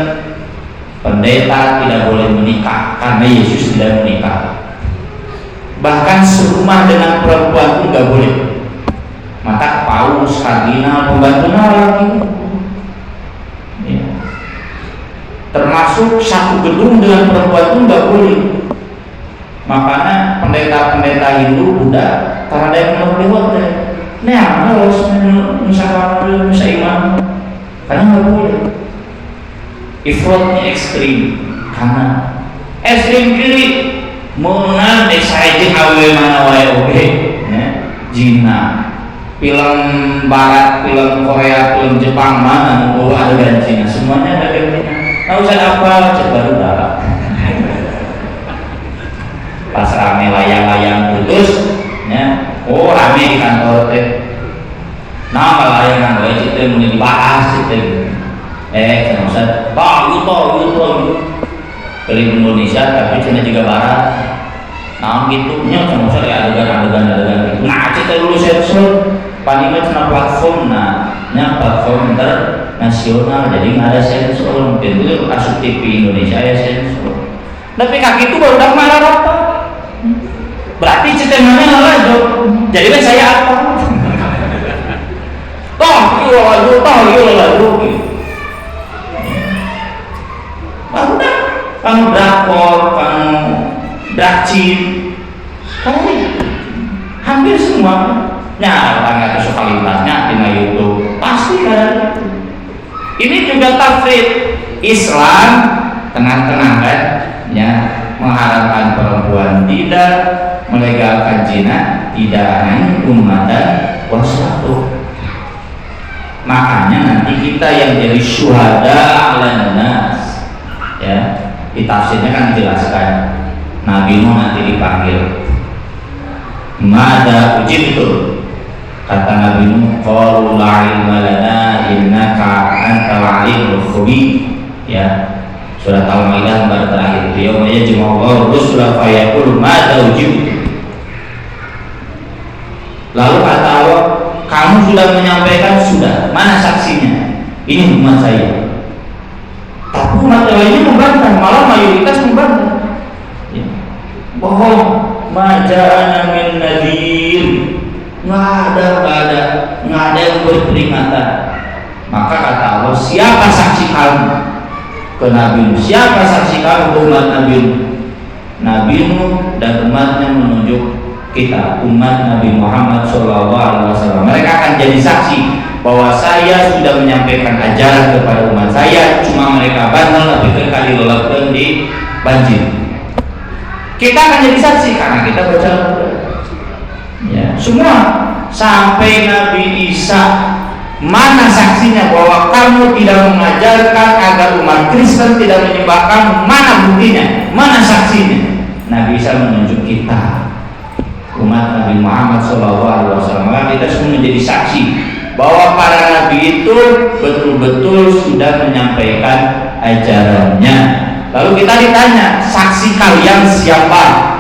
pendeta tidak boleh menikah karena Yesus tidak menikah. Bahkan serumah dengan perempuan pun nggak boleh. Maka paus, kardinal, pembantunya lagi. Ya. Termasuk satu gedung dengan perempuan pun nggak boleh. Makanya pendeta-pendeta Hindu, Buddha, karena ada yang mau lewat deh. Nah, harus misalkan imam, karena nggak boleh. Ifratnya ekstrim, karena ekstrim kiri mengenal desa aja awe mana wae oke, Cina, film Barat, film Korea, film Jepang mana, adegan Cina, semuanya ada Cina. Nah usah apa, coba udara. Pas rame layang-layang putus, ya, oh rame di kantor teh. Nah layangan gue itu mulai dibahas itu. Kan Ustaz, yuto dari Indonesia tapi Cina juga Barat. Nah gitu, nya kan Ustaz ya adegan gitu. Nah kita dulu sensor, paling cina platform, nya platform internasional, jadi nggak ada sensor. Itu kasus TV Indonesia ya sensor. Tapi kaki itu baru dapat marah apa? Berarti cetemanya lanjut. Jadi kan saya apa? Toh lanjut. Kamu drakor, kamu drakcin, kamu hampir semua. Nah, orang itu sekalitasnya di YouTube pasti kan. Ini juga tafrid Islam tenang-tenang kan, ya, mengharamkan perempuan tidak, melegalkan zina tidak, hanya umat dan wasatu. Makanya nanti kita yang jadi syuhada ala nas, ya, di tafsirnya kan dijelaskan Nabi Nuh nanti dipanggil, mada ujibtu, kata Nabi Nuh, qalu la ilma lana innaka antal alimul khabir, ya, surat Al-Maidah lembar terakhir. Yauma yajma'u rusula fayaqul mada ujibtu. Lalu kata Allah, kamu sudah menyampaikan, sudah, mana saksinya? Ini umat saya. Tapi umat lainnya membantah, malah mayoritas membantah, ya. Bohong, maja'ana min nadhir, nggak ada yang berperingatan. Maka kata Allah, siapa saksi kamu ke Nabi Nuh? Siapa saksi kamu ke umat Nabi Nuh? Nabi Nuh dan umatnya menunjuk kita, umat Nabi Muhammad SAW. Mereka akan jadi saksi bahwa saya sudah menyampaikan ajaran kepada umat saya, cuma mereka bandel tapi kekali lelapkan di banjir. Kita akan jadi saksi karena kita baca Al-Quran, ya, semua sampai Nabi Isa. Mana saksinya bahwa kamu tidak mengajarkan agar umat Kristen tidak menyembah kamu? Mana buktinya? Mana saksinya? Nabi Isa menunjuk kita, umat Nabi Muhammad SAW. Maka kita semua menjadi saksi bahwa para nabi itu betul-betul sudah menyampaikan ajarannya. Lalu kita ditanya, saksi kalian siapa?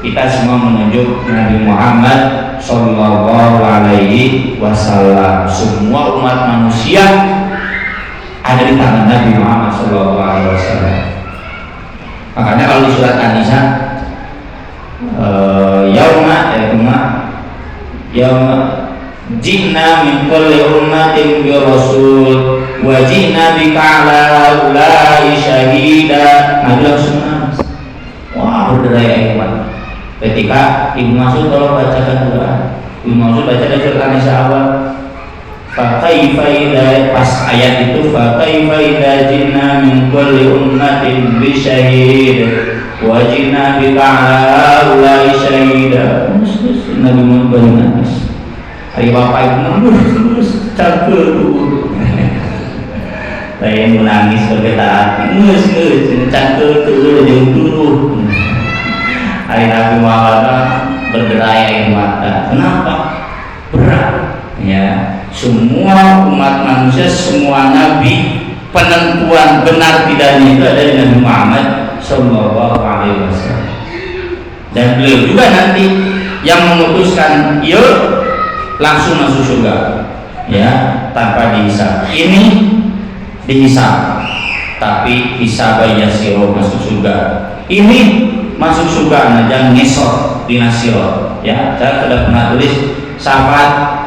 Kita semua menunjuk Nabi Muhammad Sallallahu Alaihi Wasallam. Semua umat manusia ada di tangan Nabi Muhammad Sallallahu Alaihi Wasallam. Makanya kalau di surat An-Nisa, yauma jinna min kulli ummatin bi rasul wa jinna bika ala ulai syahida. Nabi langsung nangis. Wah, berderai iman. Ketika Ibnu Mas'ud kalau bacakan Quran, Ibnu Mas'ud baca dari surat An-Nisa awal, fa kaifa idza, pas ayat itu, fa kaifa idza jinna min kulli ummatin bi syahid wa jinna bika ala ulai syahida. Nabi Muhammad nangis. Hari bapak ibu nangis, cangkel tuh. Saya menangis berkata hati, ngus cangkel tuh jauh dulu. Hari Nabi Muhammad berderai air mata. Kenapa? Berat, ya. Semua umat manusia, semua nabi, penentuan benar tidaknya itu ada di Nabi Muhammad Sallallahu Alaihi Wasallam. Dan beliau juga nanti yang memutuskan, yuk langsung masuk surga, ya, tanpa dihisab. Ini dihisab, tapi hisab yasiro, masuk surga. Ini masuk surga aja ngesot di nasirot, ya. Saya sudah pernah tulis syafaat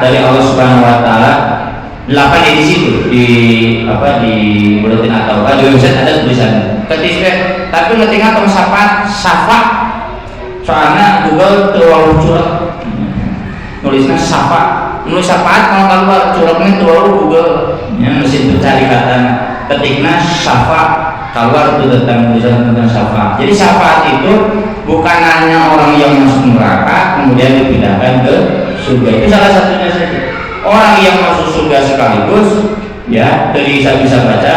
dari Allah Subhanahu Wa Taala 8 edisi itu di buletin atau di website ada tulisan. Tapi ngetinggal kalau syafaat soalnya Google terlalu curhat, nulisnya nulis syafaat kalau keluar curhatnya terlalu Google, ya, mesin pencari kata ketiknya syafaat keluar itu tentang tulisan tentang syafaat. Jadi syafaat itu bukan hanya orang yang masuk neraka kemudian dipindahkan ke surga, itu salah satunya saja. Orang yang masuk surga sekaligus, ya, dari bisa baca,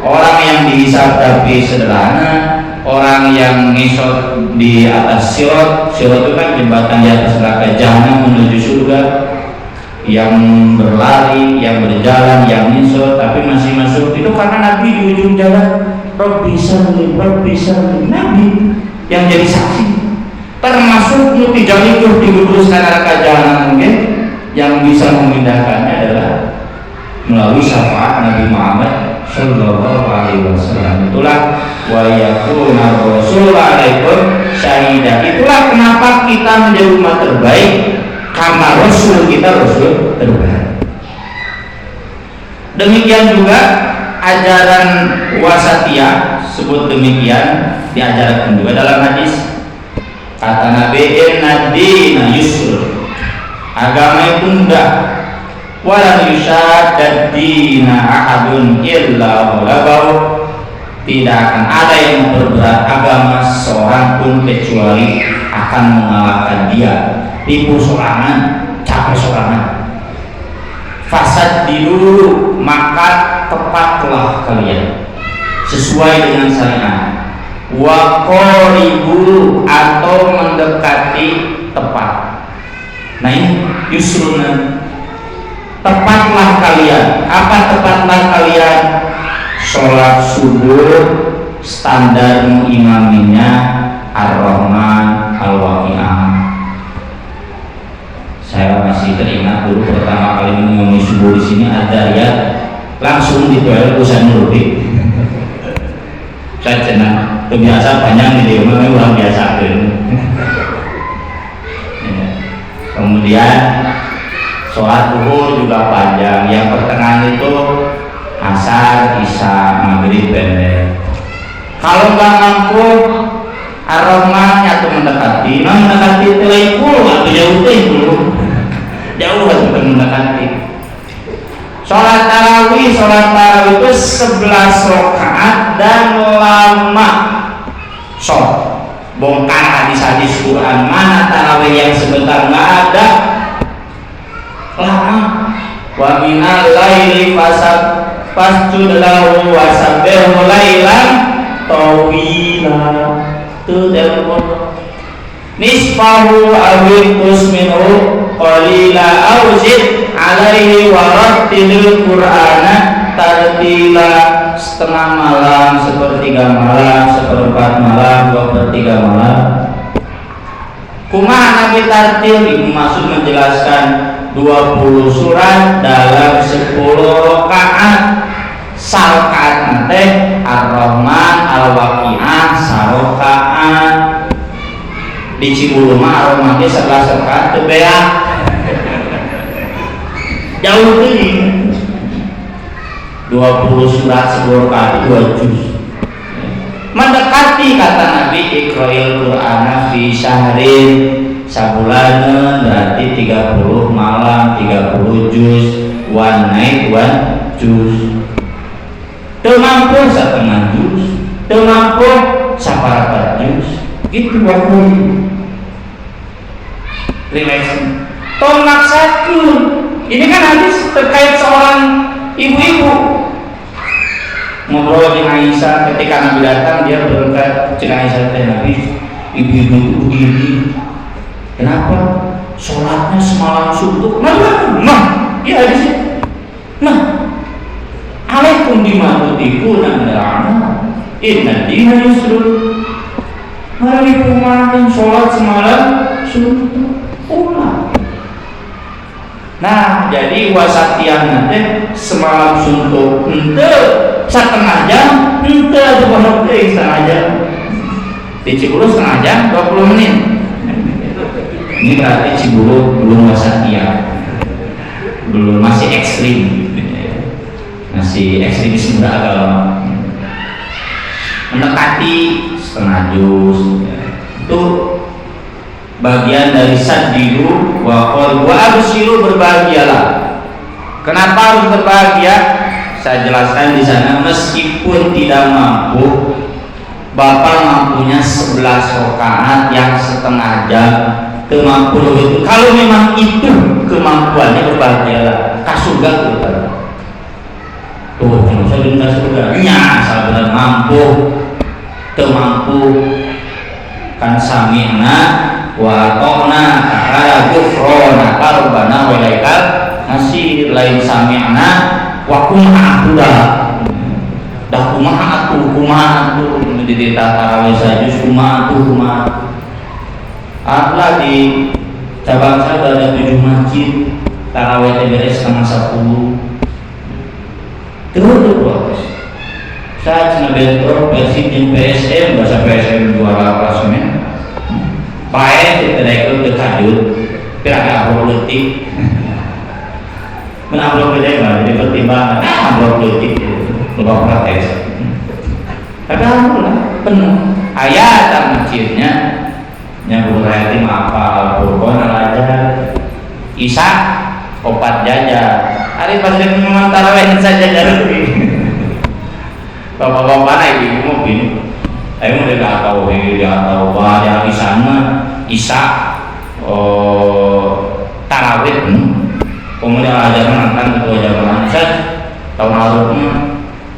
orang yang dihisab tapi sederhana, orang yang ngesot di atas sirot itu kan jembatan di atas neraka jahanam menuju surga, yang berlari, yang berjalan, yang ngesot tapi masih masuk, itu karena Nabi di ujung jalan Rabbi salli, Nabi yang jadi saksi. Termasuk mutijalikur diguduskan neraka jahanam mungkin yang bisa memindahkannya adalah melalui syafaat Nabi Muhammad Sallallahu Alaihi Wasallam. Itulah wa yakuna rasul alaikum syahida. Itulah kenapa kita menjadi umat terbaik, karena Rasul kita Rasul terbaik. Demikian juga ajaran wasatiyah, sebut demikian, diajarkan juga dalam hadis. Kata Nabi, inna dina yusr, agama itu mudah. walam yushaddad dina ahadun illa ghalabau. Tidak akan ada yang memperberat agama seorang pun kecuali akan mengalahkan dia. Tipu sorangan, capek sorangan. Fasad dulu, maka tepatlah kalian sesuai dengan syariat. Wa qaribu, atau mendekati tepat. Nah ini yusruna, tepatlah kalian. Apa tepatlah kalian? Sholat subuh standar mengimaminya Ar-Rahman Al-Waqi'ah. Saya masih teringat dulu pertama kali mengimami subuh di sini ada ya langsung di toilet usah nuruti. Saya senang kebiasa banyak di rumah orang biasa kan. Kemudian sholat zuhur juga panjang, yang pertengahan itu asar, isya, maghrib pendek. Kalau nggak mampu Ar-Rahman atau mendekati, telepon atau jauh atau mendekati. Sholat tarawih itu 11 rakaat dan lama. Bongkar hadis-hadis Quran, mana tarawih yang sebentar nggak ada, lama. Wa minal laili fasjud lahu wasabbihhu lailan tawila. Tu telepon nisfahu awil tusminu qalila awzid alaihi warattilil qur'ana tartila. Setengah malam, sepertiga malam, seperempat malam, 2/3 malam. Kumaha Nabi tartil? Ibnu Mas'ud menjelaskan 20 surat dalam 10 rakaat. Salkaat nate Ar-Rahman Al-Waqi'ah sarakaat. Di Cibulu mah Ar-Rahman 11 rakaat teu beak. Jauh teuing. 20 surat 10 rakaat 2 juz. Mendekati kata Nabi iqra'il Qur'ana fi syahrin, sabulanan berarti 30 malam 30 juz, one night 1 juz. Teu mampu setengah juz, teu mampu saparapat juz. Gitu waktu relax. Tong maksakeun. Ini kan hadis terkait seorang ibu-ibu ngobrol dengan Aisyah. Ketika Nabi datang, dia berkata dengan Aisyah, Nabi, ibu-ibu itu begini, kenapa sholatnya semalam suntuk? Iya hadisnya. Alaikum bima tutikuna minal amal, inna dina yusrun. Hari kemarin sholat semalam suntuk, ulang. Nah, jadi wasatian nanti semalam suntuk ente setengah jam, ente ada pondok setengah jam. Di Cibulu setengah jam 20 menit. Ini berarti Cibulu belum wasatian, belum, masih ekstrim, masih ekstremisme beragama. Mendekati setengah juz itu bagian dari sadiru wa abshiru, berbahagialah. Kenapa harus berbahagia? Saya jelaskan di sana. Meskipun tidak mampu, Bapak mampunya 11 rakaat yang setengah jam, kemampu itu. Kalau memang itu kemampuannya, berbahagialah. Kasurga kita. Tuh, kalau saya minta surga, sabar mampu, kemampu kan sami'na wa ta'na ta'ala gufrona karbana wa ilaikal masih lain sami'na wa kuma'atuda dah kuma'atu di dita tarawih saja kuma'atu atlah di cabang saya ada 7 masjid tarawih beres setengah 10 terus saya cina bentor Persib jeung PSM, bahasa PSM juara klasemen baik kita ikut dekadut kira-kira politik menamplok beda mah jadi pertimbangan amplop politik lupa protes. Tapi alhamdulillah penuh ayat masjidnya yang berarti apa Al-Qur'an aja Isa opat jajan hari pas dia memang tarawih saja dari bapak-bapak naik di mobil ayo dia nggak tahu wah yang di sana Isa tarawih kemudian ajaran nonton itu ajaran Isa tahun lalu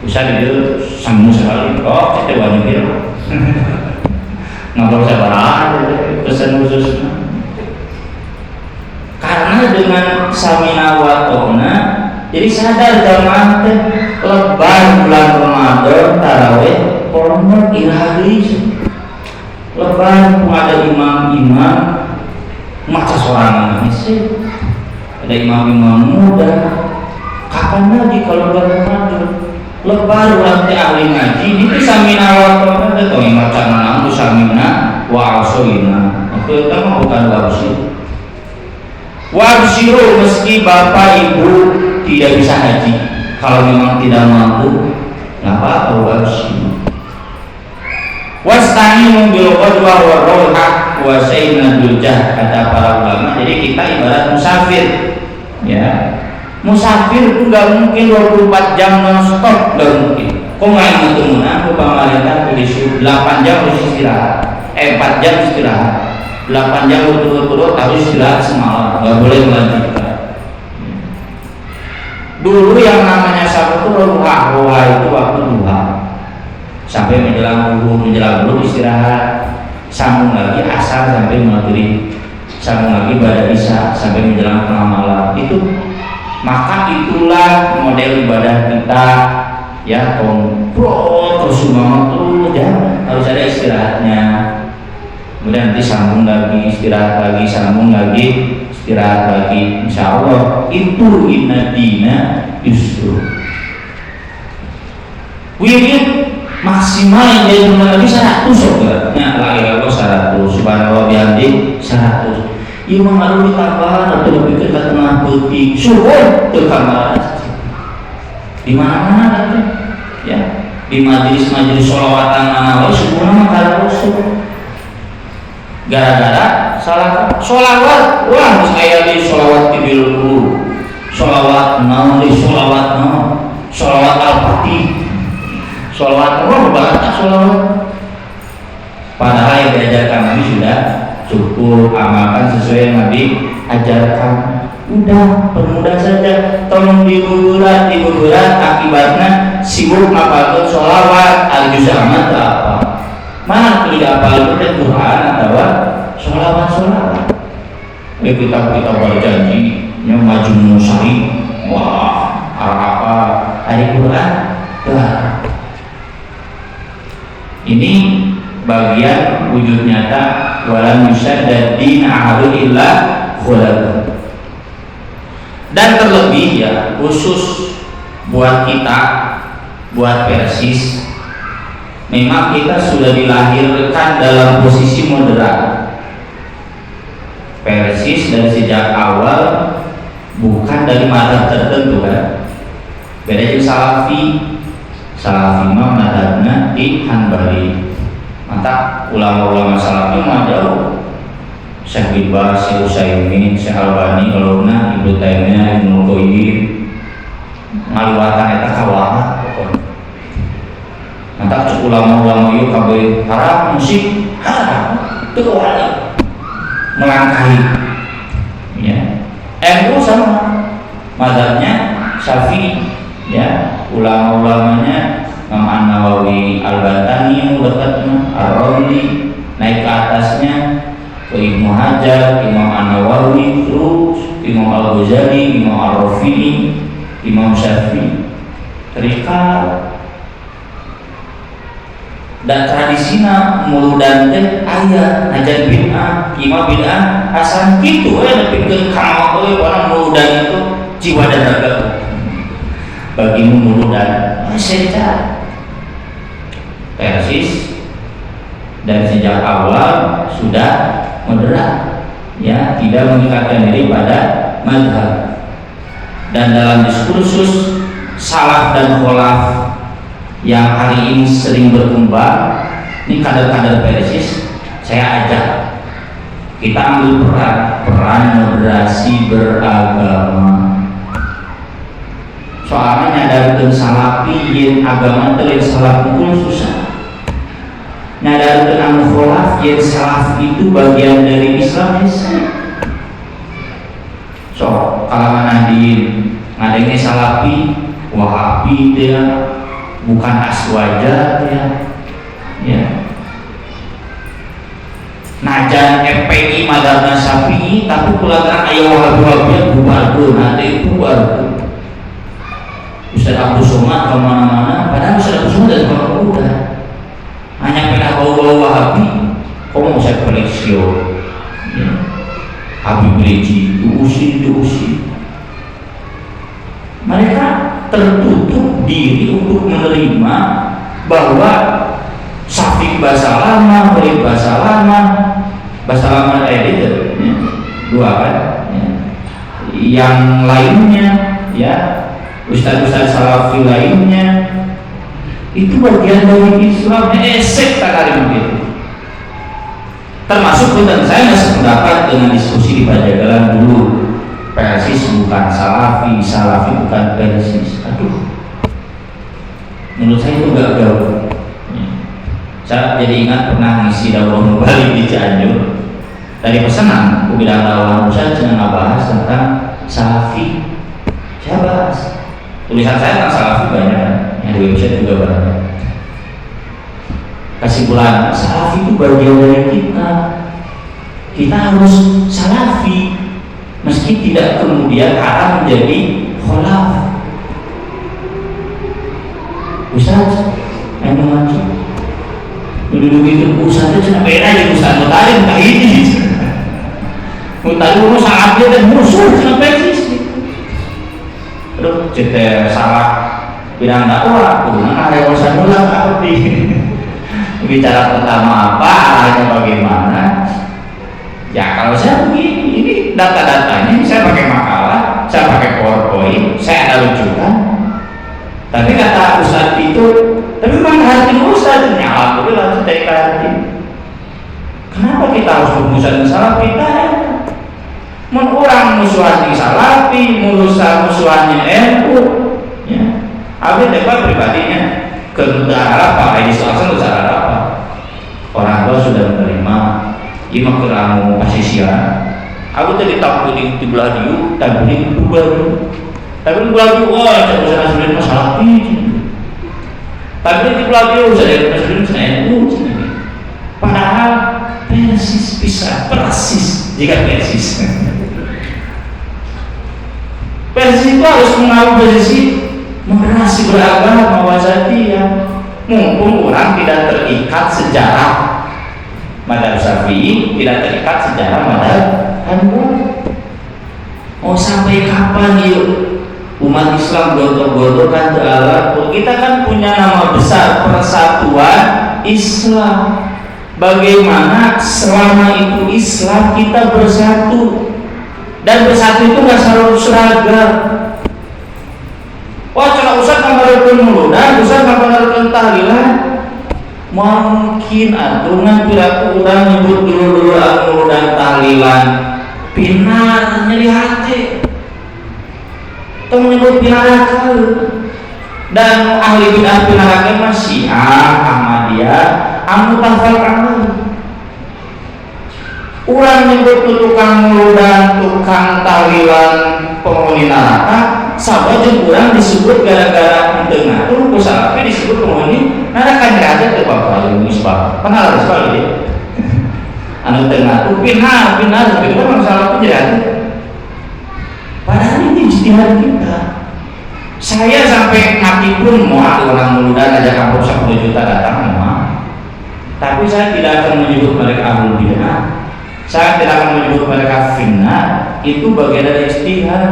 bisa dia sambung sekali kita banyak dia ngobrol sabar pesan khusus karena dengan samina wa ta'na jadi sadar jamaah teh lebar bulan Ramadan tarawih pokoknya irahli lebar ada imam-imam maca sorangan sih ada imam-imam muda kapan lagi kalau bulan Ramadan lebar bulan teh ahli ngaji itu samina wa ta'na teh tong maca nang samina wa asolina itu kan bukan wabsi wabsiru meski bapak ibu tidak bisa haji kalau memang tidak mampu nggak apa-apa wabsiru wasta'inu bil qadwa wa rawha wa sayyidul jah kata para ulama. Jadi kita ibarat musafir ya, musafir itu nggak mungkin 24 jam non-stop, nggak mungkin. Kok nggak ketemu aku pemerintah polisi 8 jam harus istirahat 4 jam istirahat 8 jam berturut-turut harus istirahat semalam, nggak boleh melanjutkan. Dulu yang namanya sabu itu roha itu waktu duha sampai menjelang zuhur istirahat, sambung lagi asar sampai maghrib, sambung lagi pada isya sampai menjelang tengah malam. Itu maka itulah model ibadah kita ya, kompro terus terus ya, harus ada istirahatnya. Kemudian nanti sambung lagi, istirahat lagi, sambung lagi, istirahat lagi. Insya Allah itu inna dina yusru. Wirid maksimal yang jadi benar lagi 100 sobat. Nah, la ilaha 100, subhanallah bihamdi 100. Ieu mah harus ditambah atau lebih ke tengah peuting. Subuh teu kamar. Di mana-mana nanti ya. Di majelis-majelis sholawatan mana wae subuhna mah kalau gara-gara salah sholawat, wah geus aya di sholawat tibil dulu. Sholawat naon di sholawat naon? Sholawat al-fatih. Sholawat Allah berbahasa sholawat. Padahal yang diajarkan Nabi sudah cukup, amalkan sesuai yang Nabi ajarkan. Udah, permudah saja. Tolong dibuburat akibatnya sibuk ngapalkeun sholawat al-juz amat apa. Mana tidak apal itu Quran atau sholawat. Kita berjanji yang Majmu' Syarif, wah apa hari Quran tuh. Ini bagian wujud nyata walam yusaddad din ahadun illa khulaq. Dan terlebih ya, khusus buat kita, buat Persis, memang kita sudah dilahirkan dalam posisi moderat. Persis dari sejak awal bukan dari mazhab tertentu kan. Beda dengan Salafi mah madhabna di Hanbali. Mantap ulama-ulama Salafi mah jauh. Syekh bin Baz, Syekh Utsaimin, Syekh Albani, Uluna, Ibnu Taimiyah, Ibnu Qayyim ngaluatan eta kawaha pokona. Mantap cuk ulama-ulama ieu kabeh haram musik, haram. Teu wani melangkahi. Ya. NU sama mazhabnya Syafi'i. Ya, ulama-ulamanya Imam An-Nawawi, Al-Bantani, Ar-Razi, naik ke atasnya ke Ibnu Hajar, Imam An-Nawawi, terus Imam Al-Ghazali, Imam Ar-Rafi'i, Imam Syafi'i, terikat. Dan tradisinya muludan teh aya najan bid'ah, imam bid'ah asal kitu nepikeun ka euy orang muludan itu jiwa dan raga. Bagimu muludan secara Persis dan sejak awal sudah moderat ya, tidak mengikatkan diri pada mazhab. Dan dalam diskursus salaf dan kholaf yang hari ini sering berkembang, ini kader-kader Persis saya ajak kita ambil peran moderasi beragama. soalnya nyadarkan salafi yen agama teh salaf itu susah, nyadarkan anu kholaf yen salaf itu bagian dari Islam bisa. So kalangan nadiin ngadengnya salafi wahabi dia bukan aswaja ya najan FPI madhabna Syafi'i tapi kulangan aya wahabi bubar nanti bubar. Ustaz Abdul Somad kemana-mana padahal Ustaz Abdul Somad dari orang muda hanya pernah bawa wahabi kamu Ustaz Koleksio ya. Habib Rizik diusir. Mereka tertutup diri untuk menerima bahwa Syafiq bahasa lama, Khalid bahasa lama editor ya. Dua kan ya. Yang lainnya ya ustaz-ustaz salafi lainnya itu bagian dari Islam esek tak kali begitu. Termasuk punten saya nggak sependapat dengan diskusi di Pajagalan dulu. Persis bukan salafi bukan persis. Aduh, menurut saya itu gagal. Saya jadi ingat pernah ngisi daurah mubalik di Cianjur. Dari pesanan, aku bilang daurah saya sedang ngebahas tentang salafi. Saya bahas tulisan saya tentang salafi banyak, yang di website juga banyak. Kesimpulan, salafi itu bagian dari kita harus salafi meski tidak kemudian haram menjadi kholaf. Ustaz, yang mengacu duduk itu Ustaz itu beda ya Ustaz mutari entah ini mutari itu sangat dia dan musuh sampai sih. Aduh, cerita salah bilang dakwah, kurang ada yang Ustaz mulai arti bicara pertama apa, arahnya bagaimana. Ya kalau saya begini, ini data-datanya saya pakai makalah, saya pakai PowerPoint, saya ada rujukan. Tapi kata Ustaz itu, tapi memang hati Ustaz nyala, boleh langsung take hati. Kenapa kita harus bermusuhan salah kita? Mun orang musuhan salafi, musuhannya NU, ya. Abi debat pribadinya kedutaan apa? Ini soal apa? Orang tua sudah menerima. Ima keramu asisian. Aku tadi tampilin di belah diu, tampilin di belah diu. Wah, saya asliin masalah ini. Tampilin di belah diu, saya asliin saya NU. Padahal persis bisa persis jika persis. Persis itu harus mengambil posisi moderasi beragama wasatiyah. Mumpung orang tidak terikat sejarah Madhab Syafi'i, tidak terikat sejarah Madhab Hanafi. Oh sampai kapan yuk umat Islam godok-godokan ke Allah? Kita kan punya nama besar Persatuan Islam. Bagaimana selama itu Islam kita bersatu, dan bersatu itu nggak selalu seragam. Wah, kalau Ustaz ngamalkan muludan, Ustaz ngamalkan tahlilan, mungkin aturan piraku orang nyebut dulu muludan tahlilan, pinar nyeri hati, tong nyebut pinar akal, dan ahli bidah pinar akal masih Ahmadiyah, anu tafal kamu. Orang nyebut tukang muludan, tukang tahlilan, penghuni neraka, sahabat jeung urang disebut gara-gara tengah tuh kusalapi disebut penghuni neraka aja teh Bapak yang misbah. Pernah harus kali dia. Anu tengah tuh pinar itu masalah penjelasan. Padahal ini ijtihad kita. Saya sampai mati pun mau orang muludan aja kampus 10 juta datang mau. Tapi saya tidak akan menyebut mereka ahlul bidah. Saya tidak akan menyebut mereka fitnah. Itu bagian dari ijtihad.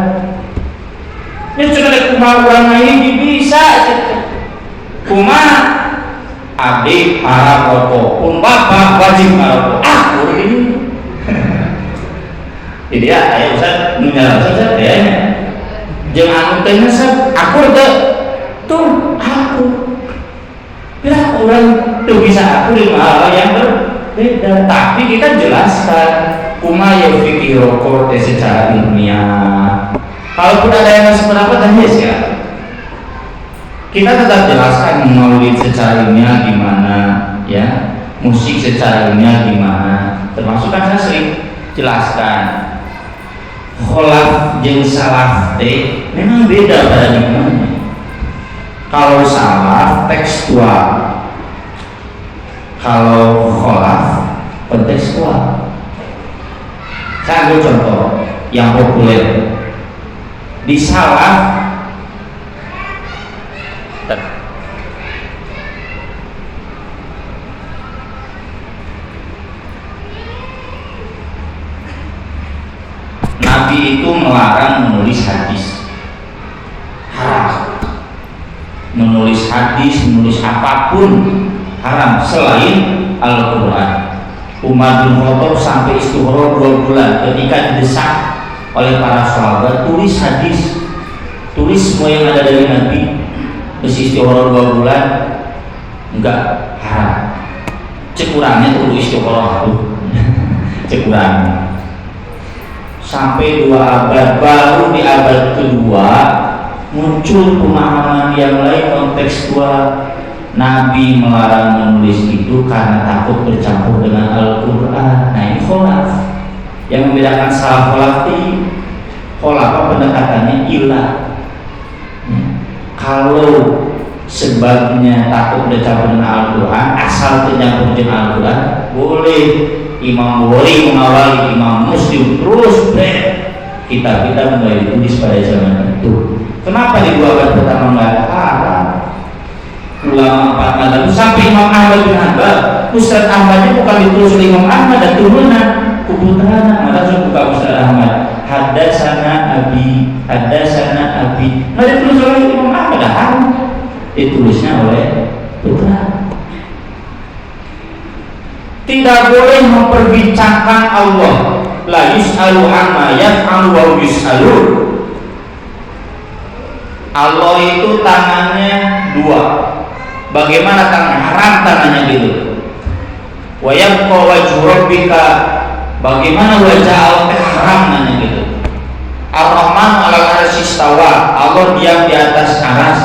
Ya sudah ada kumah orang lain bisa kumah adik Arab rokok pun bapak wajib rokok ini jadi ya ayo Ustaz menyalahkan saja kayaknya jangan tanya aku tuh aku bila orang tuh bisa aku di hal yang berbeda, tapi kita jelaskan kumah yang fikih rokok secara ilmiah. Kalaupun ada yang sependapat dan yes ya, Kita tetap jelaskan maulid secara ilmiah gimana, ya, musik secara ilmiah gimana. Termasuk kan saya sering jelaskan kholaf jeung salaf teh memang beda paradigmanya. Kalau salaf tekstual, kalau kholaf kontekstual. Saya ambil contoh yang populer di salaf. Nabi itu melarang menulis hadis, haram. Menulis hadis, menulis apapun haram selain Al-Quran. Umar bin Khattab sampai istighfar 2 bulan ketika didesak oleh para sahabat, tulis hadis, tulis semua yang ada dari Nabi. Terus istighfar 2 bulan, enggak, haram. Cekurangnya tuh istighfar tuh, cekurangnya. Sampai 2 abad, baru di abad kedua muncul pemahaman yang lain kontekstual. Nabi melarang menulis itu karena takut bercampur dengan Al-Quran. Nah ini kholaf. Yang membedakan salaf kholaf ini, kholaf pendekatannya ilah. Kalau sebabnya takut bercampur dengan Al-Quran, asal tercampur dengan Al-Quran, boleh. Imam Bukhari mengawali Imam Muslim terus kita mulai ditulis pada zaman itu. Kenapa di 2 abad pertama nggak haram? Ulama 4 mazhab sampai Imam Ahmad bin Hanbal, Ustaz Ahmadnya bukan ditulis oleh Imam Ahmad dan turunan keputusan, maka saya buka Ustaz Ahmad. Hadasana Abi, nggak ditulis oleh Imam Ahmad, haram. Ditulisnya oleh putra. Tidak boleh memperbincangkan Allah. La yus'alu amma yaf'alu wa yus'alu. Allah itu tangannya 2. Bagaimana tangan? Haram tangannya gitu. Wa yabqa wajhu rabbika. Bagaimana wajah Allah? Haram tangannya gitu. Ar-Rahman 'alal 'arsy istawa. Allah diam di atas aras.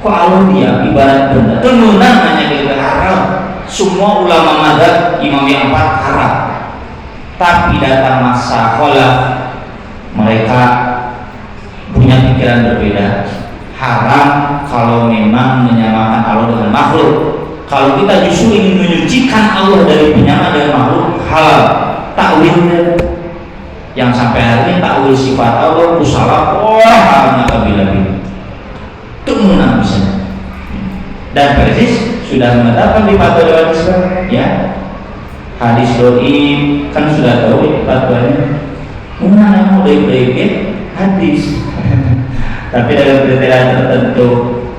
Kok Allah diam? Ibarat benda. Tununan namanya gitu, haram. Semua ulama mazhab imam yang 4 haram. Tapi datang masa kholaf, mereka punya pikiran berbeda. Haram kalau memang menyamakan Allah dengan makhluk. Kalau kita justru ingin menyucikan Allah dari penyama dengan makhluk, halal. Takwil yang sampai hari ini takwil sifat Allah usalah, haramnya kabila-bila. Itu menang bisa. Dan persis sudah menetapkan di fatwa Dewan Islam, ya, hadis doi kan sudah tahu fatwanya. Mana yang mau baik hadis, tapi dalam kriteria tertentu,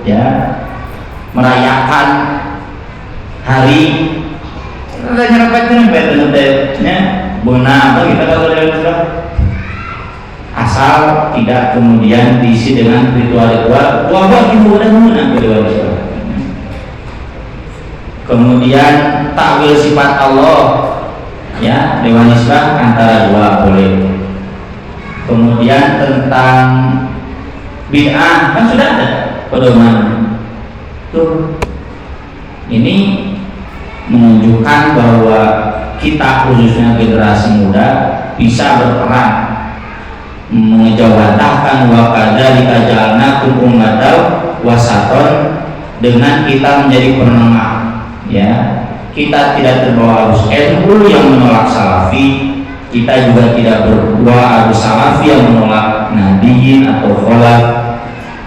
ya, merayakan hari, ada nyerempet-nyerempetnya, benar apa kita tahu Dewan Islam. Asal tidak kemudian diisi dengan ritual-ritual, wabah ibu dan menang ke Dewan Islam. Kemudian takwil sifat Allah, ya, Dewan Islam antara 2 boleh. Kemudian tentang bid'ah kan sudah ada pedoman. Tuh, ini menunjukkan bahwa kita khususnya generasi muda bisa berperan mengejawantahkan wa kadzalika ja'alnakum ummatan wasaton dengan kita menjadi penengah. Ya, kita tidak terbawa arus NU yang menolak salafi, kita juga tidak berbawa arus salafi yang menolak nadiyin atau kholaf.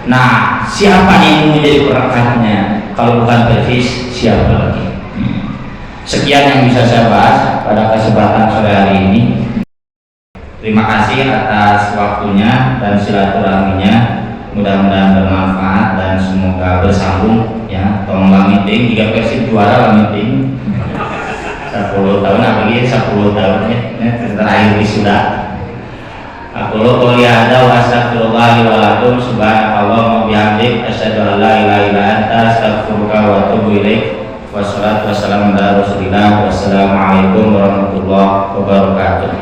Nah, siapa yang menjadi perekatnya? Kalau bukan persis, siapa lagi? Sekian yang bisa saya bahas pada kesempatan sore hari ini. Terima kasih atas waktunya dan silaturahminya. Mudah-mudahan bermanfaat dan semoga bersambung, ya. Tolonglah meeting, 3 Persib juara lah meeting 10 tahun, apalagi 10 tahun ya, terakhir sudah. Aku lo kuliah ada wa astagfirullahi wa lakum subhanallah wa bihamdik asyhadu an la ilaha illa anta astaghfiruka wa atubu ilaik. Wassalatu wassalamu ala rasulillah. Wassalamualaikum warahmatullahi wabarakatuh.